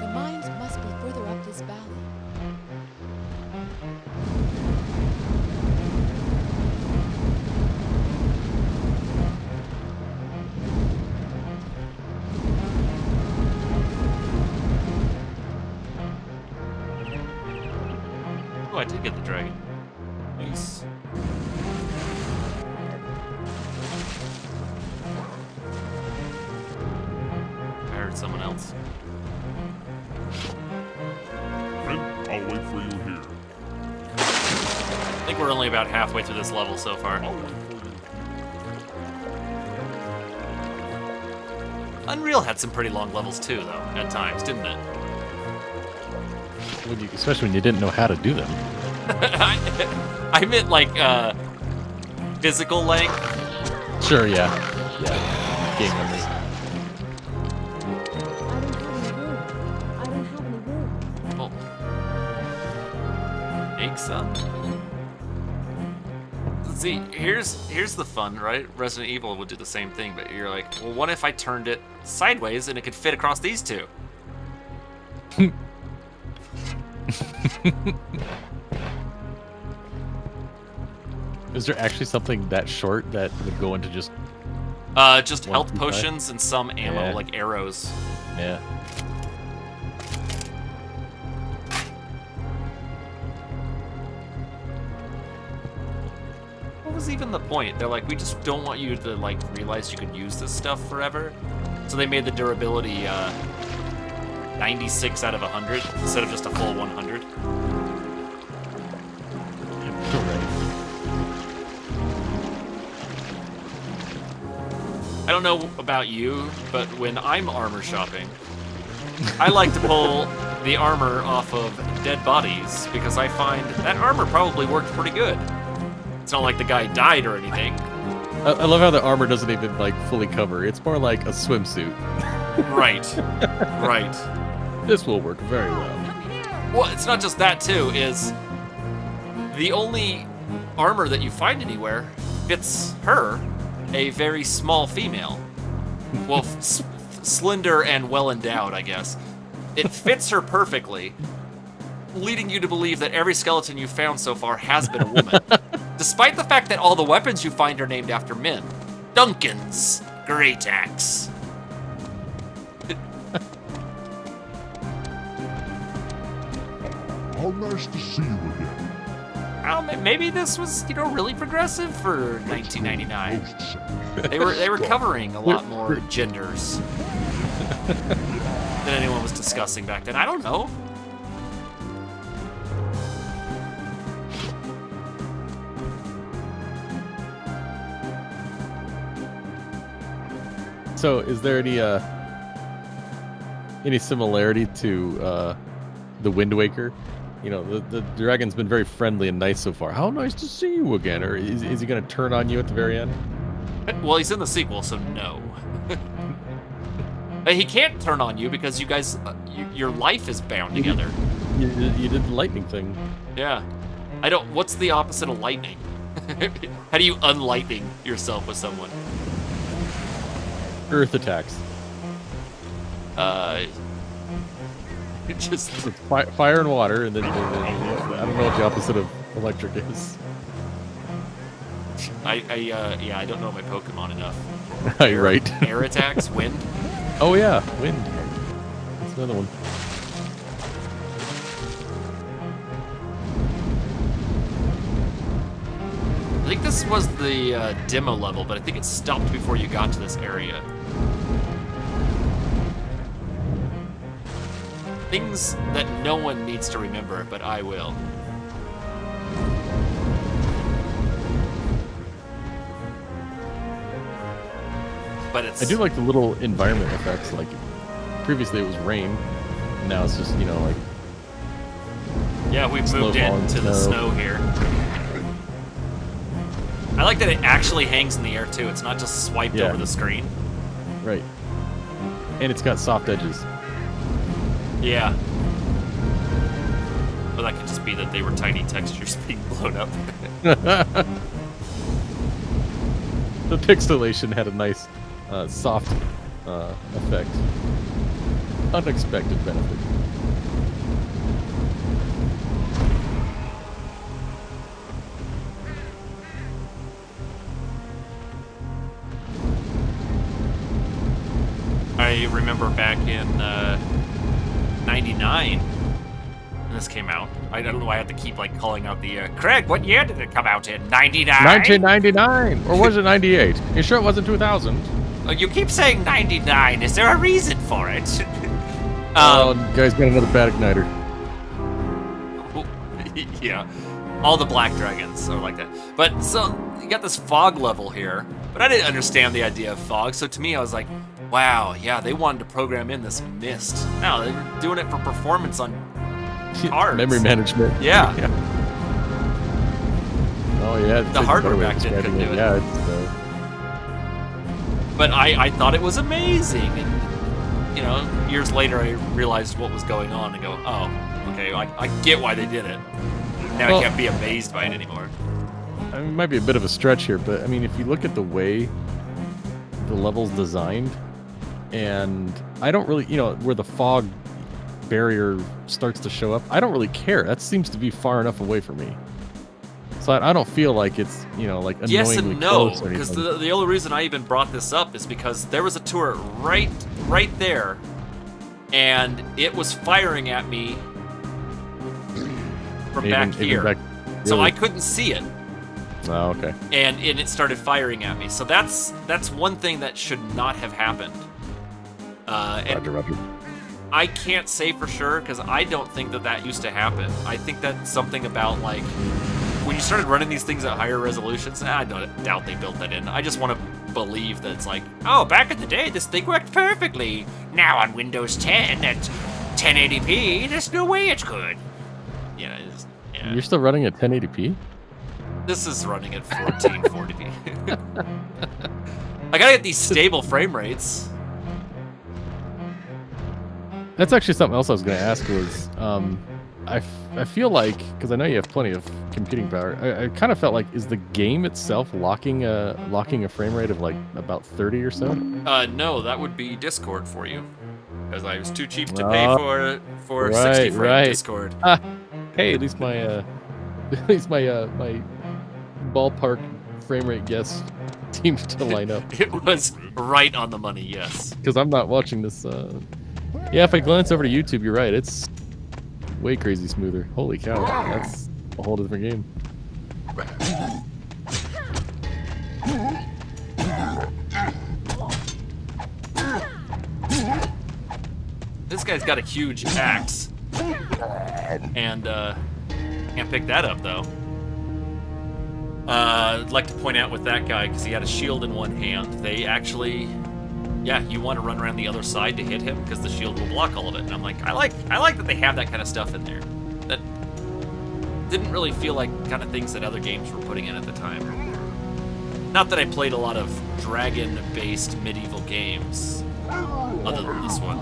The mines must be further up this valley. Oh, I did get the dragon. Nice. I heard someone else. Then I'll wait for you here. I think we're only about halfway through this level so far. I'll wait for you. Unreal had some pretty long levels too, though, at times, didn't it? Especially when you didn't know how to do them. I meant like physical length. Sure, yeah. Yeah. Game memory. I don't have any room. Well, make some. See, here's the fun, right? Resident Evil would do the same thing, but you're like, well, what if I turned it sideways and it could fit across these two? Is there actually something that short that would go into just... Just 1, health 2, 5? potions and some ammo, Yeah. like arrows. Yeah. What was even the point? They're like, we just don't want you to like realize you could use this stuff forever. So they made the durability 96 out of 100 instead of just a full 100. I don't know about you, but when I'm armor shopping, I like to pull the armor off of dead bodies because I find that armor probably worked pretty good. It's not like the guy died or anything. I love how the armor doesn't even like fully cover. It's more like a swimsuit. Right. Right. This will work very well. Well, it's not just that too, is the only armor that you find anywhere fits her, a very small female. Well, slender and well endowed, I guess. It fits her perfectly, leading you to believe that every skeleton you've found so far has been a woman. Despite the fact that all the weapons you find are named after men. Duncan's Great Axe. How nice to see you again. Maybe this was, really progressive for 1999. Most They were covering a lot more genders than anyone was discussing back then. I don't know. So, is there any similarity to the Wind Waker? You know, the dragon's been very friendly and nice so far. How nice to see you again. Or is he going to turn on you at the very end? Well, he's in the sequel, so no. He can't turn on you because you guys, your life is bound together. You did the lightning thing. Yeah. What's the opposite of lightning? How do you unlightning yourself with someone? Earth attacks. Just It's fire and water, and then I don't know what the opposite of electric is. I don't know my Pokemon enough. You're right. Air attacks, wind. Oh yeah, wind. That's another one. I think this was the demo level, but I think it stopped before you got to this area. Things that no one needs to remember, but I will. But it's... I do like the little environment effects. Like previously it was rain, and now it's just like. Yeah, we've slow moved falling into the snow here. I like that it actually hangs in the air too. It's not just swiped Yeah. over the screen. Right. And it's got soft edges. Yeah. But that could just be that they were tiny textures being blown up. The pixelation had a nice, soft effect. Unexpected benefit. I remember back in 99 when this came out. I don't know why I have to keep like calling out the Kreg, what year did it come out in? 99? 1999! Or was it 98? You sure it wasn't 2000? You keep saying 99. Is there a reason for it? Guy's got another bad igniter. Yeah. All the black dragons are like that. But so you got this fog level here, but I didn't understand the idea of fog. So to me, I was like, wow, yeah, they wanted to program in this mist. No, they were doing it for performance on cards. Memory management. Yeah. Oh yeah. The hardware back then couldn't do it. Yeah. But I thought it was amazing, and you know, years later I realized what was going on and go, oh, okay, I get why they did it. Now I can't be amazed by it anymore. I mean, it might be a bit of a stretch here, but I mean, if you look at the way the level's designed, and I don't really, you know, where the fog barrier starts to show up, I don't really care. That seems to be far enough away from me. So I don't feel like it's, you know, like annoyingly yes and no, close or because anything. the only reason I even brought this up is because there was a turret right there, and it was firing at me from back here. So I couldn't see it. Oh, okay. And it started firing at me. So that's one thing that should not have happened. Roger. I can't say for sure because I don't think that used to happen. I think that's something about like when you started running these things at higher resolutions. I doubt they built that in. I just want to believe that it's like, oh, back in the day, this thing worked perfectly. Now on Windows 10 at 1080p, there's no way it could. Yeah. You're still running at 1080p? This is running at 1440p. I gotta get these stable frame rates. That's actually something else I was going to ask was, I feel like, because I know you have plenty of computing power, I kind of felt like, is the game itself locking a frame rate of like about 30 or so? No, that would be Discord for you. Because I was too cheap to pay for 60 frame Discord. Hey, at least my my ballpark frame rate guess seems to line up. It was right on the money, yes. Because I'm not watching this. Yeah, if I glance over to YouTube, you're right. It's way crazy smoother. Holy cow, that's a whole different game. This guy's got a huge axe. And, can't pick that up, though. I'd like to point out with that guy, because he had a shield in one hand, they actually... Yeah, you want to run around the other side to hit him, because the shield will block all of it. And I'm like, I like that they have that kind of stuff in there. That didn't really feel like kind of things that other games were putting in at the time. Not that I played a lot of dragon-based medieval games, other than this one.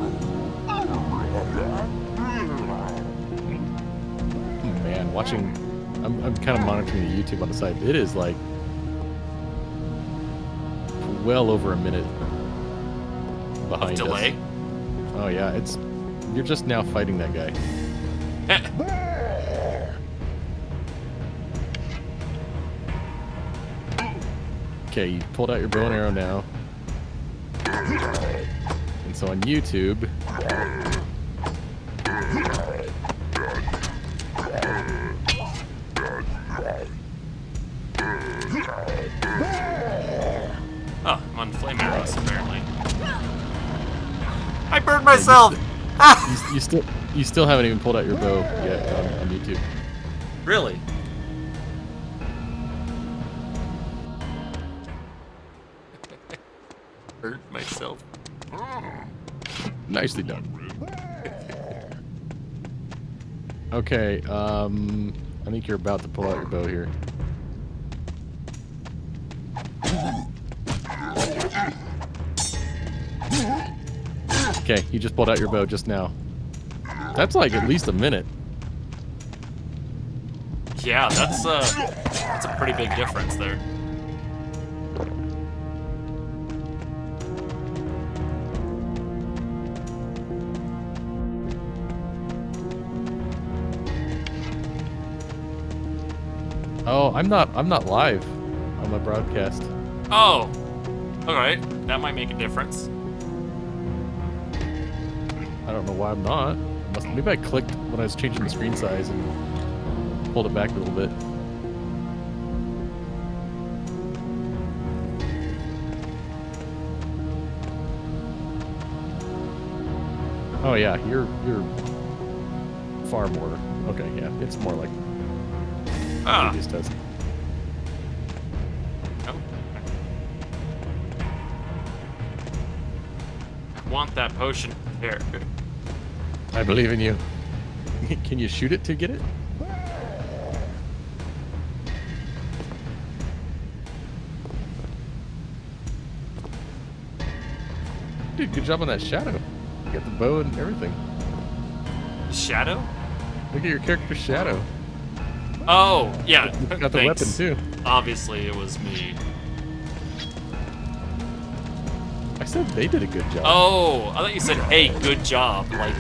Man, watching... I'm kind of monitoring the YouTube on the side. It is like... well over a minute behind delay? us. Oh yeah, it's... You're just now fighting that guy. Okay, you pulled out your bow and arrow now. And so on YouTube... Oh, I'm on flame arrows, apparently. I burned myself! You still haven't even pulled out your bow yet on YouTube. Really? Burned myself. Nicely done. Okay, I think you're about to pull out your bow here. Okay, you just pulled out your bow just now. That's like at least a minute. Yeah, that's a pretty big difference there. Oh, I'm not live on my broadcast. Oh, all right. That might make a difference. I don't know why I'm not. Maybe I clicked when I was changing the screen size and pulled it back a little bit. Oh yeah, you're far more. Okay, yeah, it's more like previous test. Oh. I want that potion. Here. I believe in you. Can you shoot it to get it? Dude, good job on that shadow. You got the bow and everything. Shadow? Look at your character's shadow. Oh, yeah. Got the weapon too. Obviously, it was me. I said they did a good job. Oh, I thought you said, hey, good job. Like,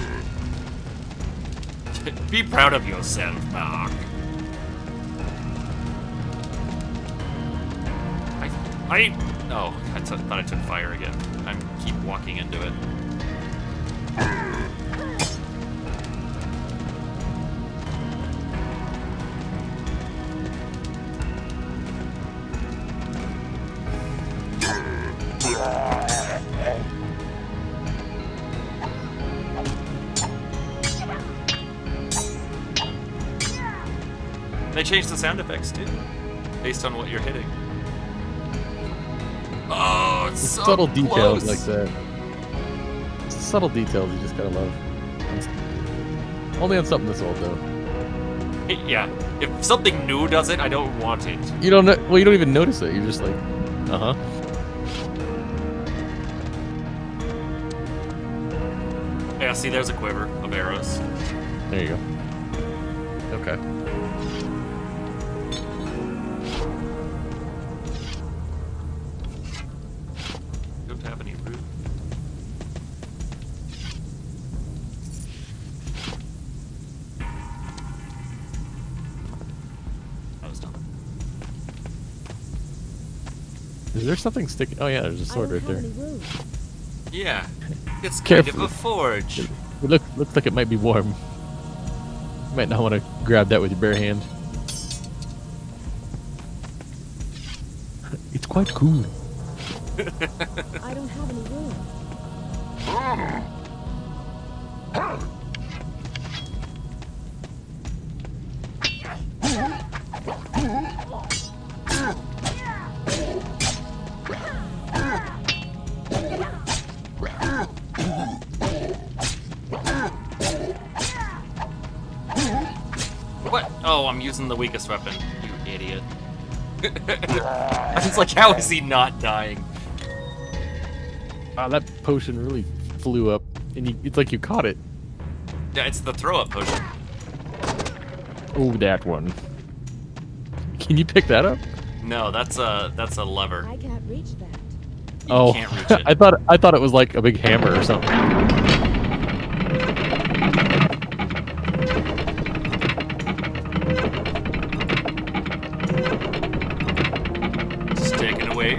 be proud of yourself, Mark. Oh, I thought I took fire again. I keep walking into it. They changed the sound effects too, based on what you're hitting. Oh, it's so subtle close. Details like that. It's subtle details you just gotta love. Only on something this old though. Yeah, if something new does it, I don't want it. You don't know. Well, you don't even notice it. You're just like, uh huh. Yeah, see, there's a quiver of arrows. There you go. Okay. Don't have any room. I was done. Is there something sticking? Oh yeah, there's a sword right there. Yeah, it's kind Careful. of a forge. It looks like it might be warm. You might not want to grab that with your bare hand. It's quite cool. I don't have any room. What? Oh, I'm using the weakest weapon. You idiot. I was like, how is he not dying? Wow, that potion really flew up, and it's like you caught it. Yeah, it's the throw-up potion. Oh, that one. Can you pick that up? No, that's a lever. I can't reach that. You can't reach it. I thought it was like a big hammer or something. Just taking a wage.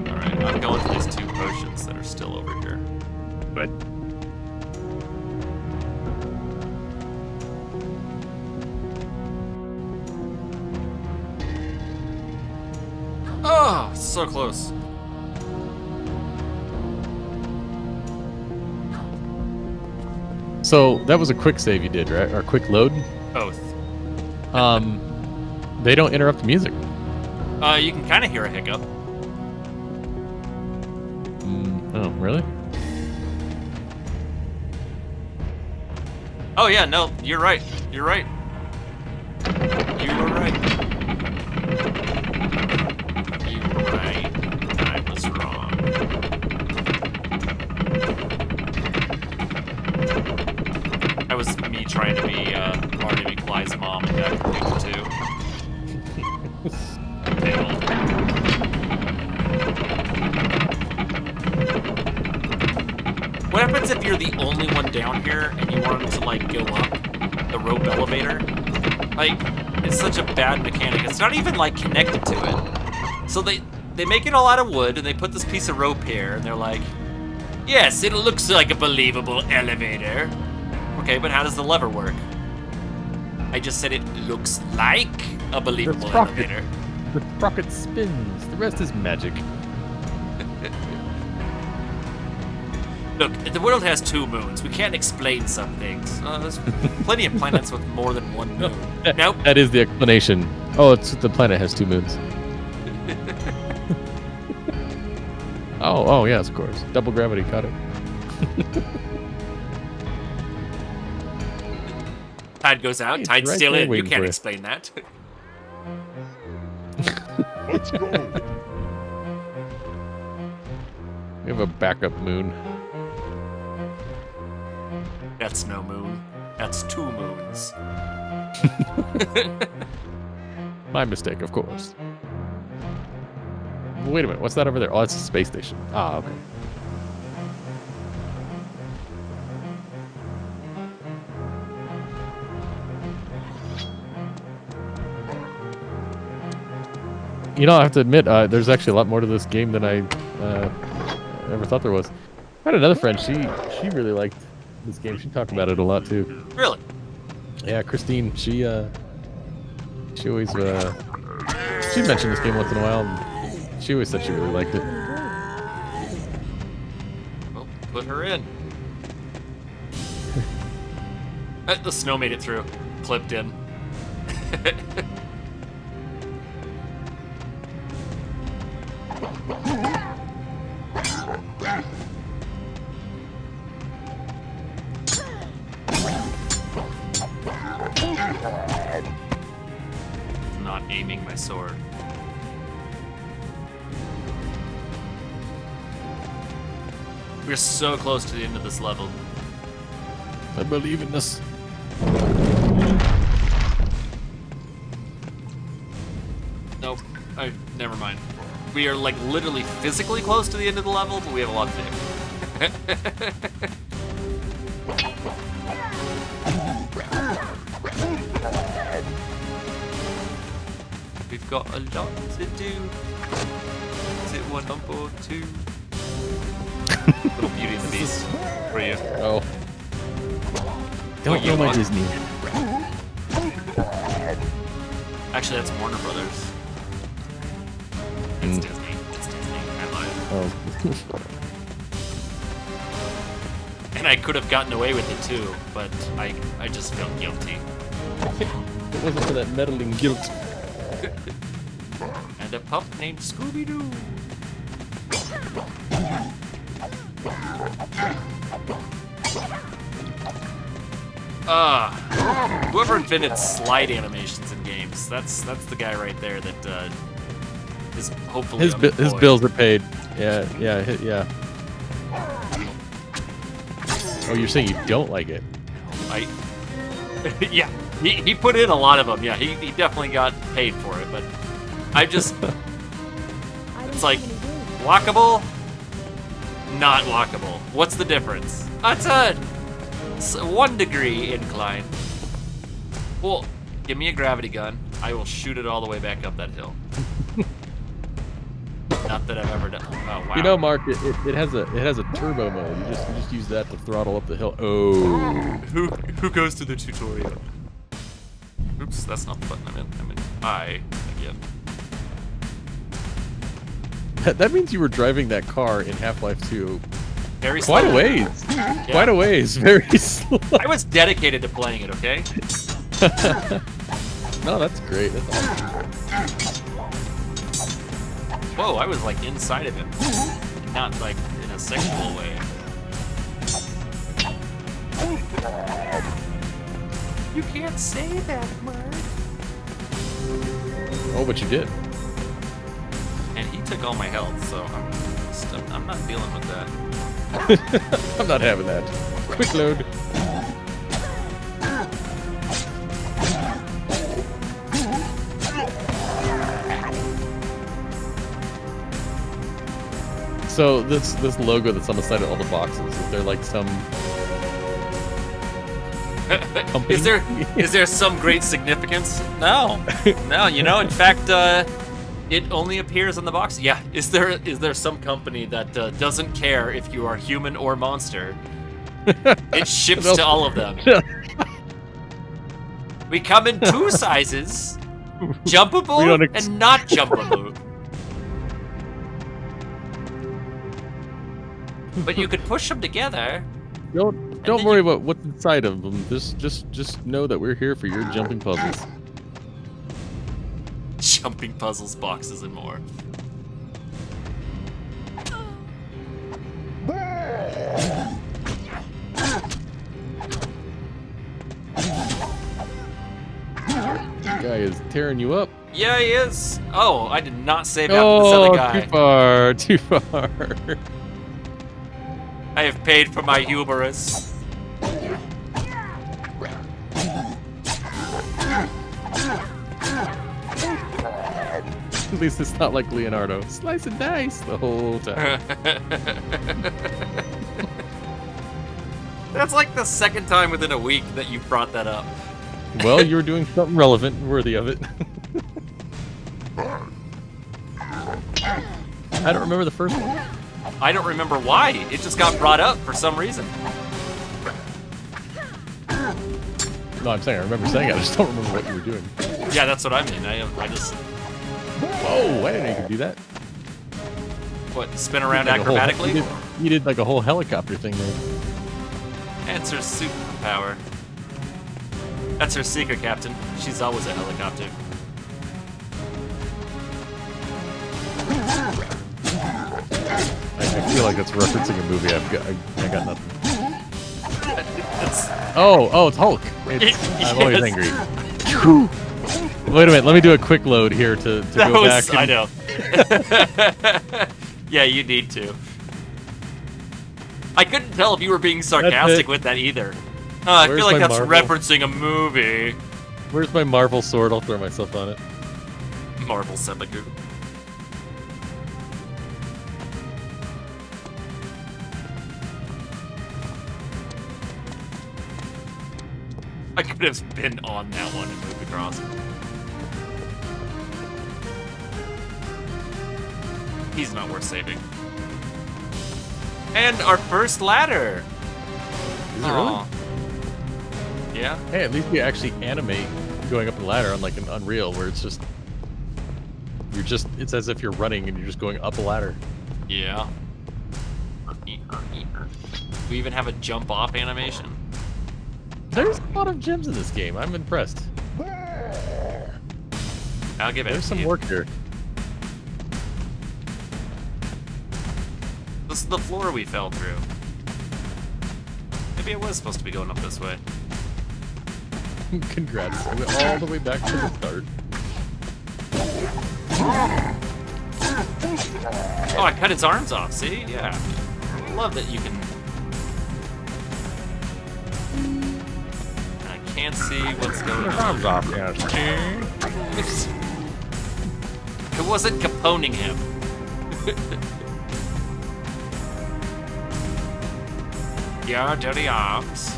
Alright, I'm going for these 2 potions that are still over here. But Oh, so close. so that was a quick save you did, right? Or quick load? Both. They don't interrupt the music. You can kind of hear a hiccup. Oh, really? Oh yeah, no, you're right. You're right. You were right. You were right. I was wrong. happens if you're the only one down here and you want to like go up the rope elevator? Like, it's such a bad mechanic. It's not even like connected to it. So they make it all out of wood and they put this piece of rope here and they're like, yes, it looks like a believable elevator. Okay, but how does the lever work? I just said it looks like a believable elevator. The sprocket spins. The rest is magic. Look, the world has 2 moons. We can't explain some things. There's plenty of planets with more than 1 moon. Nope. That is the explanation. Oh, it's the planet has 2 moons. Oh, yes, of course. Double gravity, got it. Tide goes out, Hey, it's tide's right still there in. You waiting can't for you. explain that. Let's go. We have a backup moon. That's no moon. That's 2 moons. My mistake, of course. Wait a minute, what's that over there? Oh, it's a space station. Ah, okay. You know, I have to admit, there's actually a lot more to this game than I ever thought there was. I had another friend, she really liked this game. She talked about it a lot too. Really? Yeah, Christine, she always, she mentioned this game once in a while, and she always said she really liked it. Well, put her in. The snow made it through. Clipped in. Not aiming my sword. We're so close to the end of this level. I believe in this. Nope. Never mind. We are like literally physically close to the end of the level, but we have a lot to do. We've got a lot to do. Is it 1 or 2? Little Beauty and the Beast for you. Oh. Don't you know my want? Disney. Actually, that's Warner Brothers. It's Disney. It's Disney. I lied. Oh. And I could have gotten away with it too, but I just felt guilty. It wasn't for that meddling guilt. And a pup named Scooby-Doo. Whoever invented slide animations in games, that's the guy right there that is hopefully His unemployed. bills are paid. Yeah. Oh, you're saying you don't like it? Yeah, he put in a lot of them. Yeah, he definitely got paid for it, but I just it's like walkable, not walkable. What's the difference? It's a 1 degree incline. Well, give me a gravity gun. I will shoot it all the way back up that hill. Not that I've ever done. Oh wow. You know, Mark, it has a turbo mode. You just use that to throttle up the hill. Oh. Who goes to the tutorial? Oops, that's not the button I'm in. I'm in I again. That means you were driving that car in Half-Life 2 Very quite a slow. ways. Yeah. Quite a ways. Very slow. I was dedicated to playing it, okay? No, that's great. That's awesome. Whoa, I was like inside of him. Not like in a sexual way. You can't say that, Mark. Oh, but you did. And he took all my health, so I'm not dealing with that. I'm not having that. Quick load. So this logo that's on the side of all the boxes, is there like some company? Is there some great significance? No, no. You know, in fact, it only appears on the box. Yeah. Is there some company that doesn't care if you are human or monster? It ships to all of them. We come in 2 sizes: jumpable and not jumpable. But you could push them together. Don't worry about what's inside of them. Just know that we're here for your jumping puzzles. Jumping puzzles, boxes, and more. This guy is tearing you up. Yeah, he is. Oh, I did not save after this other guy. Too far. I have paid for my hubris. At least it's not like Leonardo. Slice and dice the whole time. That's like the second time within a week that you brought that up. Well, you were doing something relevant and worthy of it. I don't remember the first one. I don't remember why. It just got brought up for some reason. No, I'm saying I remember saying it. I just don't remember what you were doing. Yeah, that's what I mean. I just... Whoa, I didn't know you could do that. What, spin around Like acrobatically? You did like a whole helicopter thing there. That's her superpower. That's her secret, Captain. She's always a helicopter. I feel like that's referencing a movie. I got nothing. It's, Oh, it's Hulk. I'm always angry. Wait a minute, let me do a quick load here to go back. I know. Yeah, you need to. I couldn't tell if you were being sarcastic with that either. I feel like that's referencing a movie. Where's my Marvel sword? I'll throw myself on it. Marvel Semagu. I could have been on that one and moved across. He's not worth saving. And our first ladder. Is it really? Yeah. Hey, at least you actually animate going up the ladder, unlike an Unreal, where it's as if you're running and you're just going up a ladder. Yeah. We even have a jump off animation. There's a lot of gems in this game. I'm impressed. I'll give it. There's some work here. This is the floor we fell through. Maybe it was supposed to be going up this way. Congrats. We went all the way back to the start. Oh, I cut its arms off, see? Yeah. I love that you can... I can't see what's going on. Arms off, yeah. It wasn't caponing him. Yeah, dirty arms.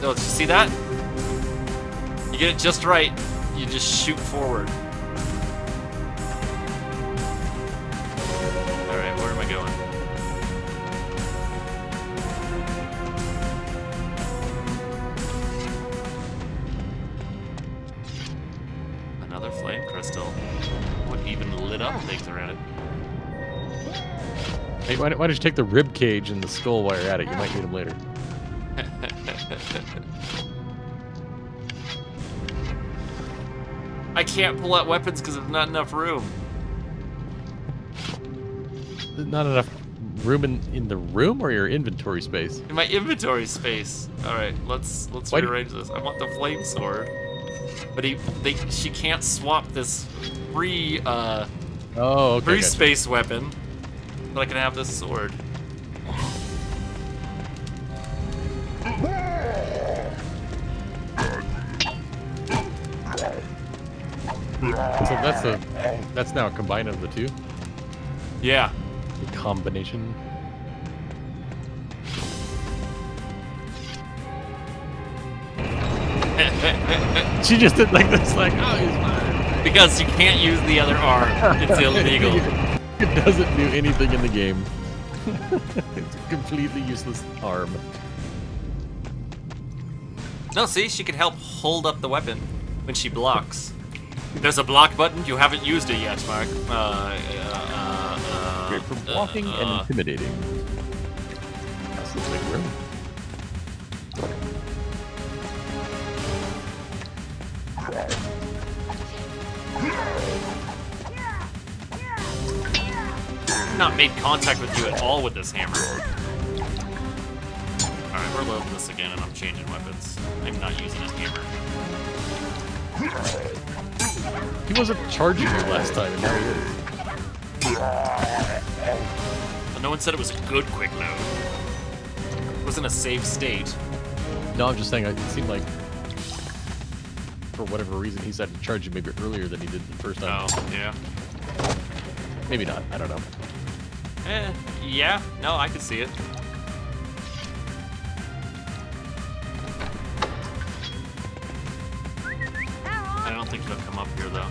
Oh, did you see that? You get it just right, you just shoot forward. Alright, where am I going? Another flame crystal. What even lit up things around it? Hey, why don't you take the rib cage and the skull while you're at it? You might need them later. I can't pull out weapons because there's not enough room. There's not enough room in the room or your inventory space? In my inventory space. All right, let's rearrange this. I want the flame sword, but she can't swap this free free space weapon. But I can have this sword. So that's now a combine of the two? Yeah. A combination? She just did like this, like, oh, he's fine. Because you can't use the other arm. It's illegal. It doesn't do anything in the game. It's a completely useless arm. No, see, she can help hold up the weapon when she blocks. There's a block button. You haven't used it yet, Mark. Great for blocking and intimidating. That's the big room. Not made contact with you at all with this hammer. Alright, we're loading this again and I'm changing weapons. I'm not using a hammer. He wasn't charging you last time, and now he is. But no one said it was a good quick load. It wasn't a safe state. No, I'm just saying, it seemed like, for whatever reason, he decided to charge you maybe earlier than he did the first time. Oh, yeah. Maybe not, I don't know. Yeah, no, I could see it. I don't think he'll come up here, though.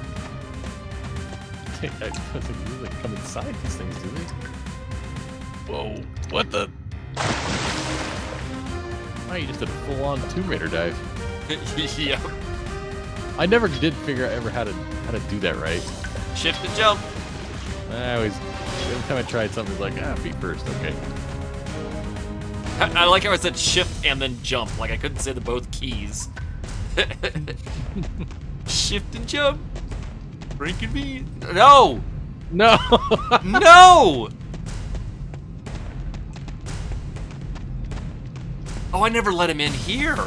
I don't think he usually come inside these things, do they? Whoa, what the? Oh, you just did a full-on Tomb Raider dive. Yeah. I never did figure out ever how to do that right. Shift and jump. I always, every time I tried something, it was like, feet first, okay. I like how I said shift and then jump. Like I couldn't say the both keys. Shift and jump. Breaking me. No. No. No. Oh, I never let him in here.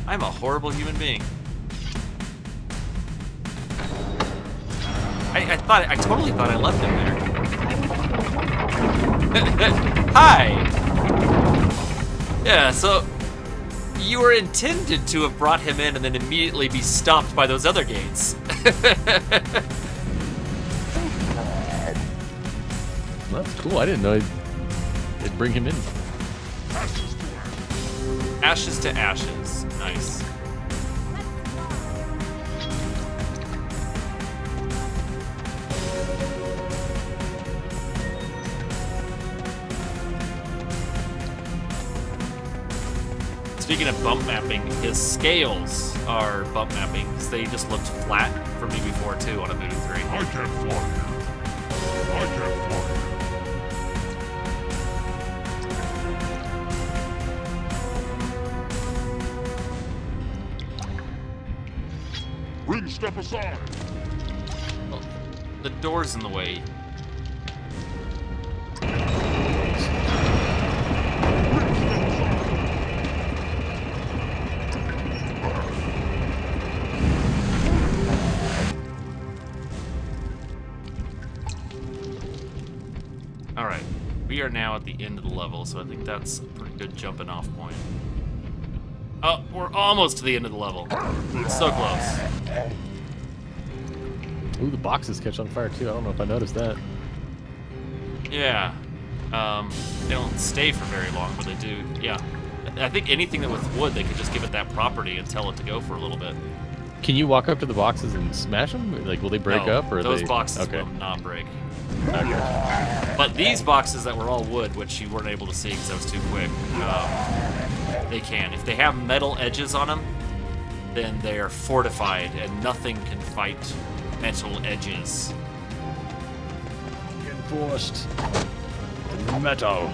I'm a horrible human being. I totally thought I left him there. Hi! Yeah, so you were intended to have brought him in and then immediately be stopped by those other gates. That's cool, I didn't know it'd bring him in. Ashes to ashes. Nice. Speaking of bump mapping, his scales are bump mapping because they just looked flat for me before too on a Voodoo 3. I can't fly here. I can't fly here. Rin, step aside. Well, the door's in the way. Alright, we are now at the end of the level, so I think that's a pretty good jumping off point. Oh, we're almost to the end of the level. So close. Ooh, the boxes catch on fire too. I don't know if I noticed that. Yeah. They don't stay for very long, but they do. Yeah. I think anything that with wood, they could just give it that property and tell it to go for a little bit. Can you walk up to the boxes and smash them? Like, will they break No, up? Or those they... boxes okay. will not break. Okay. But these boxes that were all wood, which you weren't able to see because I was too quick, they can. If they have metal edges on them, then they are fortified, and nothing can fight metal edges. Reinforced. Metal.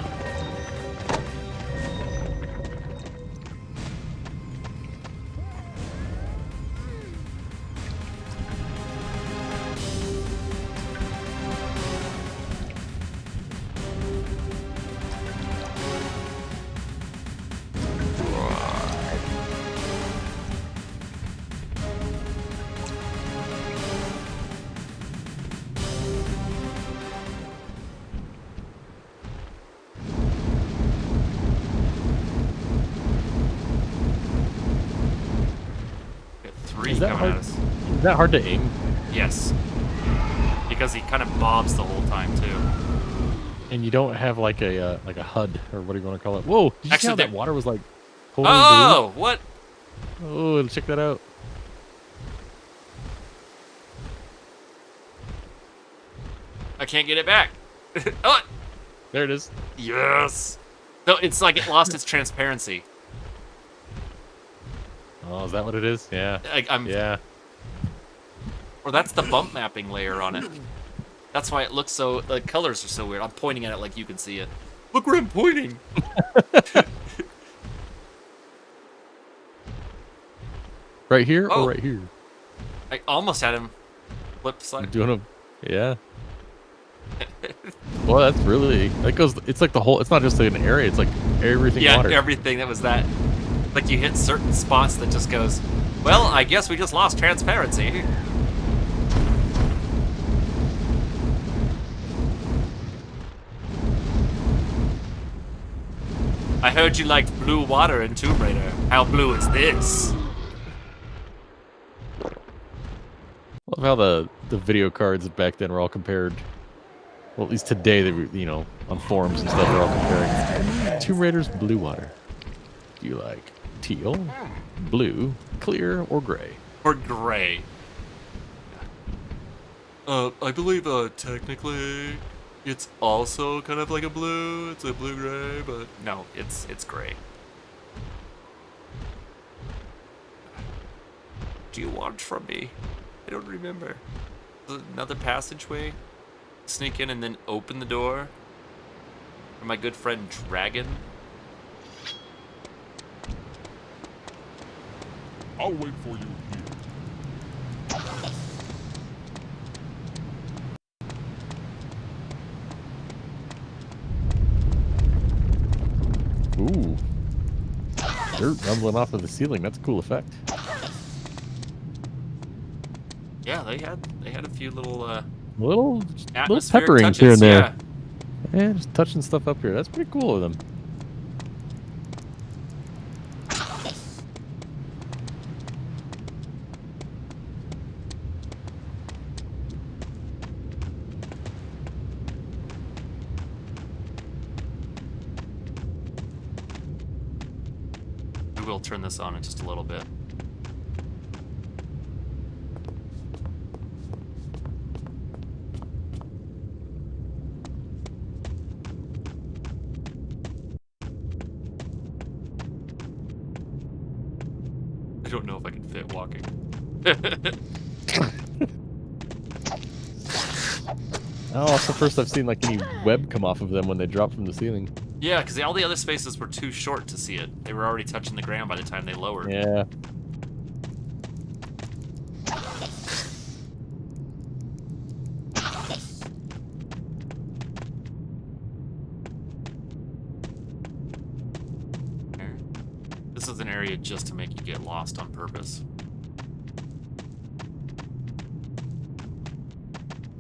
keep coming at us. Is that hard to aim? Yes. Because he kind of bobs the whole time too. And you don't have like a HUD or what do you want to call it? Whoa! Did you see how that water was like totally Oh, what? blue? Oh, check that out. I can't get it back. Oh, There it is. yes. No, it's like it lost its transparency. Oh, is that what it is? Yeah. Yeah. Or that's the bump mapping layer on it. That's why it looks so. The colors are so weird. I'm pointing at it like you can see it. Look where I'm pointing. Right here Oh. or right here? I almost had him flip side. Doing a yeah. Well, that's really that goes. It's like the whole. It's not just like an area. It's like everything. Yeah, water. everything that was that. Like you hit certain spots that just goes. Well, I guess we just lost transparency. I heard you liked blue water in Tomb Raider. How blue is this? I love how the video cards back then were all compared. Well, at least today, they were, on forums and stuff, they're all comparing Tomb Raider's blue water. Do you like teal, blue, clear, or gray? Or gray. I believe technically it's also kind of like a blue. It's a blue-gray, but no, it's gray. Do you want from me? I don't remember. Another passageway? Sneak in and then open the door? For my good friend Dragon? I'll wait for you here. Ooh. Dirt rumbling off of the ceiling. That's a cool effect. Yeah, they had a few little Little atmospheric pepperings touches, here and there. yeah. Yeah, just touching stuff up here. That's pretty cool of them. We will turn this on in just a little bit. I don't know if I can fit walking. Oh, it's the first I've seen like any web come off of them when they drop from the ceiling. Yeah, because all the other spaces were too short to see it. They were already touching the ground by the time they lowered. Yeah. This is an area just to make you get lost on purpose.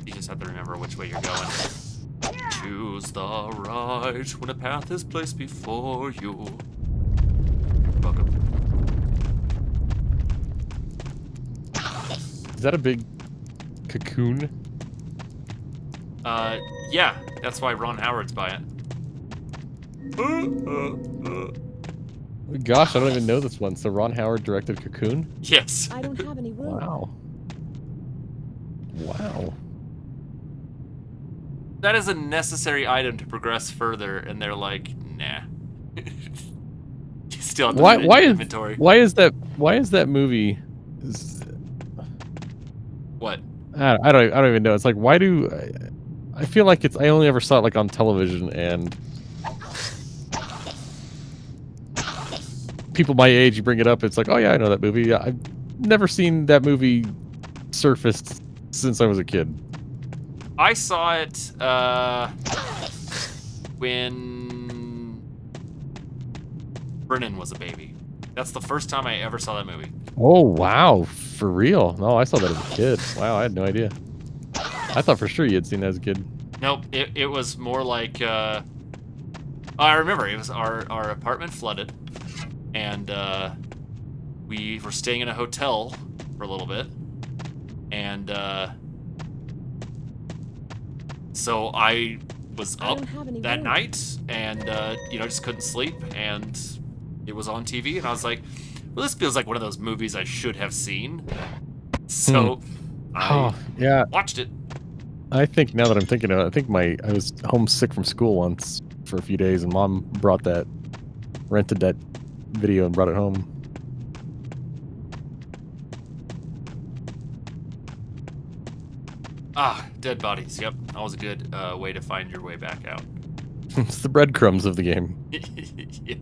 You just have to remember which way you're going. Choose the right when a path is placed before you. Welcome. Is that a big cocoon? Yeah, that's why Ron Howard's by it. Gosh, I don't even know this one. So Ron Howard directed Cocoon? Yes. I don't have any room. Wow. Wow. That is a necessary item to progress further, and they're like, nah. You still have to put it in your inventory. Why is that movie? What? I don't even know. It's like, why do I feel like I only ever saw it like on television, and people my age, you bring it up, it's like, oh yeah, I know that movie. I've never seen that movie surfaced since I was a kid. I saw it when Brennan was a baby. That's the first time I ever saw that movie. Oh wow, for real? No, I saw that as a kid. Wow, I had no idea. I thought for sure you had seen that as a kid. Nope, it was more like I remember it was our apartment flooded, and we were staying in a hotel for a little bit. And so I was I up don't have any that room. night and, just couldn't sleep. And it was on TV. And I was like, well, this feels like one of those movies I should have seen. So I yeah. watched it. I think now that I'm thinking of it, I was homesick from school once for a few days, and Mom rented that video and brought it home. Dead bodies. Yep, that was a good way to find your way back out. It's the breadcrumbs of the game. Yeah.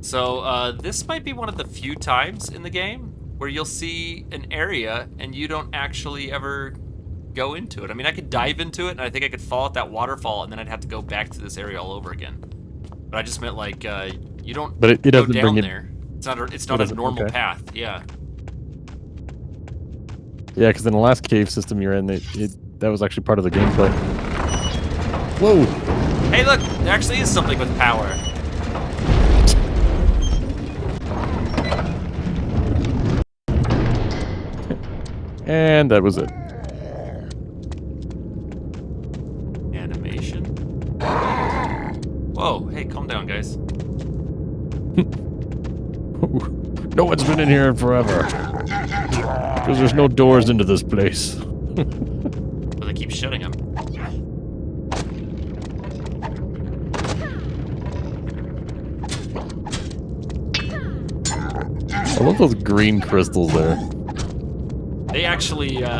So this might be one of the few times in the game where you'll see an area and you don't actually ever go into it. I mean, I could dive into it and I think I could fall at that waterfall and then I'd have to go back to this area all over again. But I just meant like you don't But it go doesn't down bring it. there. It's not a normal path. Yeah. Yeah, because in the last cave system you're in, that was actually part of the gameplay. Whoa! Hey, look, there actually is something with power. And that was it. Animation. Whoa, hey, calm down, guys. No one's been in here in forever. Because there's no doors into this place. But they keep shutting them. I love those green crystals there. They actually, I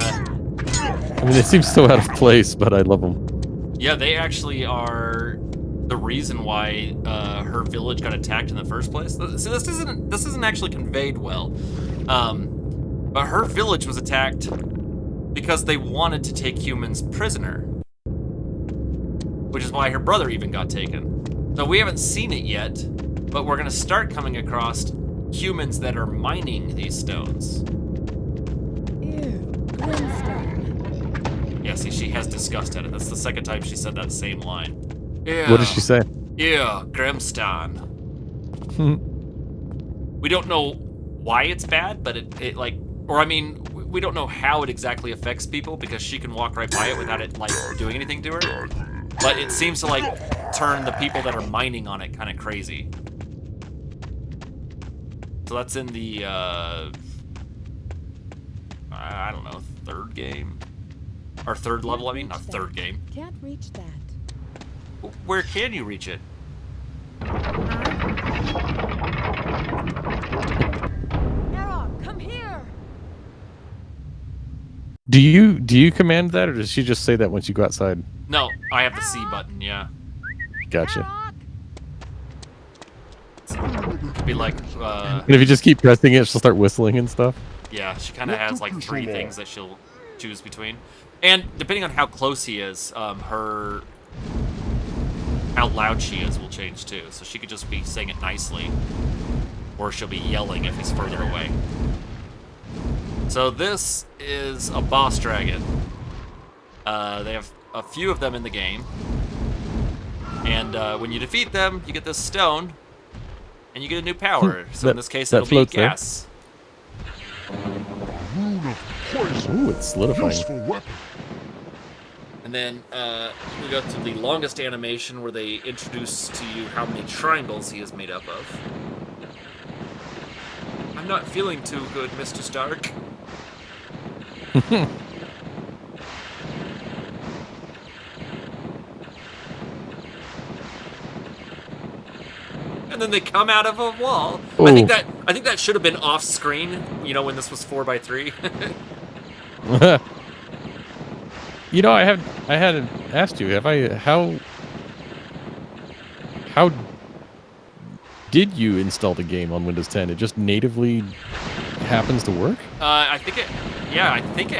mean, they seem so out of place, but I love them. yeah, they actually are the reason why her village got attacked in the first place. So this isn't actually conveyed well. But her village was attacked because they wanted to take humans prisoner, which is why her brother even got taken. So we haven't seen it yet, but we're gonna start coming across humans that are mining these stones. Ew, brimstone. Yeah, see, she has disgust at it. That's the second time she said that same line. Yeah. What did she say? Yeah, Grimstone. We don't know why it's bad, but it like, or I mean, we don't know how it exactly affects people because she can walk right by it without it like doing anything to her. But it seems to like turn the people that are mining on it kind of crazy. So that's in the, I don't know, third game? Or third level, I mean, not third game. Can't reach that. Where can you reach it? Error, come here! Do you command that, or does she just say that once you go outside? No, I have the C button, yeah. Gotcha. Could be like, And if you just keep pressing it, she'll start whistling and stuff. yeah, she kind of has like 3 things that she'll choose between. And depending on how close he is, how loud she is will change too. So she could just be saying it nicely, or she'll be yelling if he's further away. So this is a boss dragon. They have a few of them in the game. And when you defeat them, you get this stone, and you get a new power. So in this case, it'll be gas. Ooh, it's solidifying. Useful weapon. And then we go to the longest animation where they introduce to you how many triangles he is made up of. I'm not feeling too good, Mr. Stark. And then they come out of a wall. Ooh. I think that should have been off screen, you know, when this was 4x3. You know, I hadn't asked you. How did you install the game on Windows 10? It just natively happens to work? I think it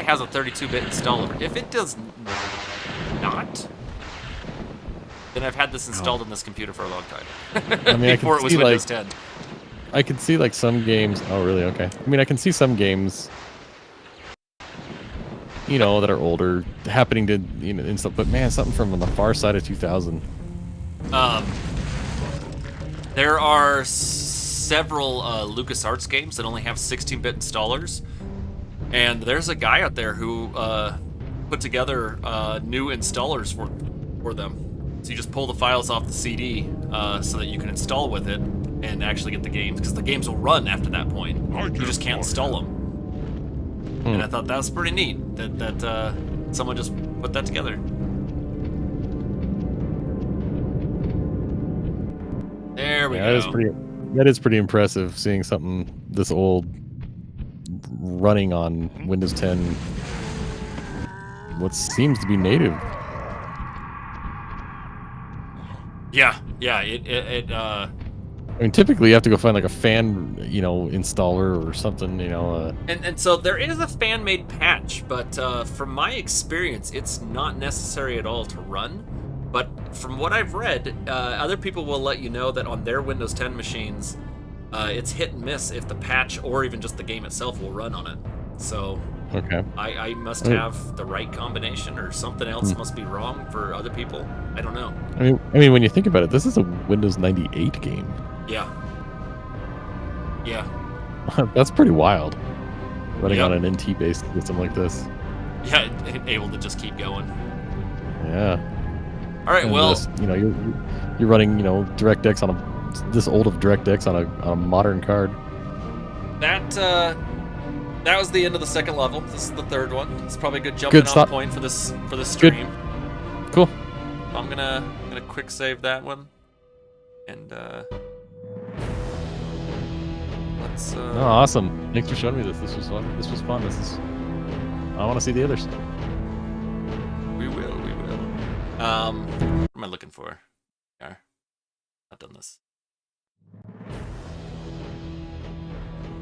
has a 32-bit installer. If it does not, then I've had this installed on this computer for a long time. I mean, before it was Windows 10. I can see like some games. Oh, really? Okay. I mean, I can see some games, you know, that are older happening to, you know, install. But man, something from on the far side of 2000. There are several LucasArts games that only have 16-bit installers, and there's a guy out there who put together new installers for them. So you just pull the files off the CD so that you can install with it and actually get the games, because the games will run after that point. You just can't install them. And I thought that was pretty neat that someone just put that together. There we go. That is pretty impressive, seeing something this old running on Windows 10. What seems to be native. Yeah. I mean, typically you have to go find like a fan, installer or something, And so there is a fan-made patch, but from my experience, it's not necessary at all to run. But from what I've read, other people will let you know that on their Windows 10 machines, it's hit and miss if the patch or even just the game itself will run on it. So okay, I must have the right combination, or something else must be wrong for other people. I don't know. I mean, when you think about it, this is a Windows 98 game. Yeah. That's pretty wild. Running on an NT-based system like this. Yeah, able to just keep going. Yeah. All right. And well, this, you're running, DirectX on this old of DirectX on a modern card. That was the end of the second level. This is the third one. It's probably a good jumping off point for this stream. Good. Cool. I'm gonna quick save that one, and let's. Oh, awesome! Thanks for showing me this. This was fun. I want to see the others. We will. What am I looking for? Not done this.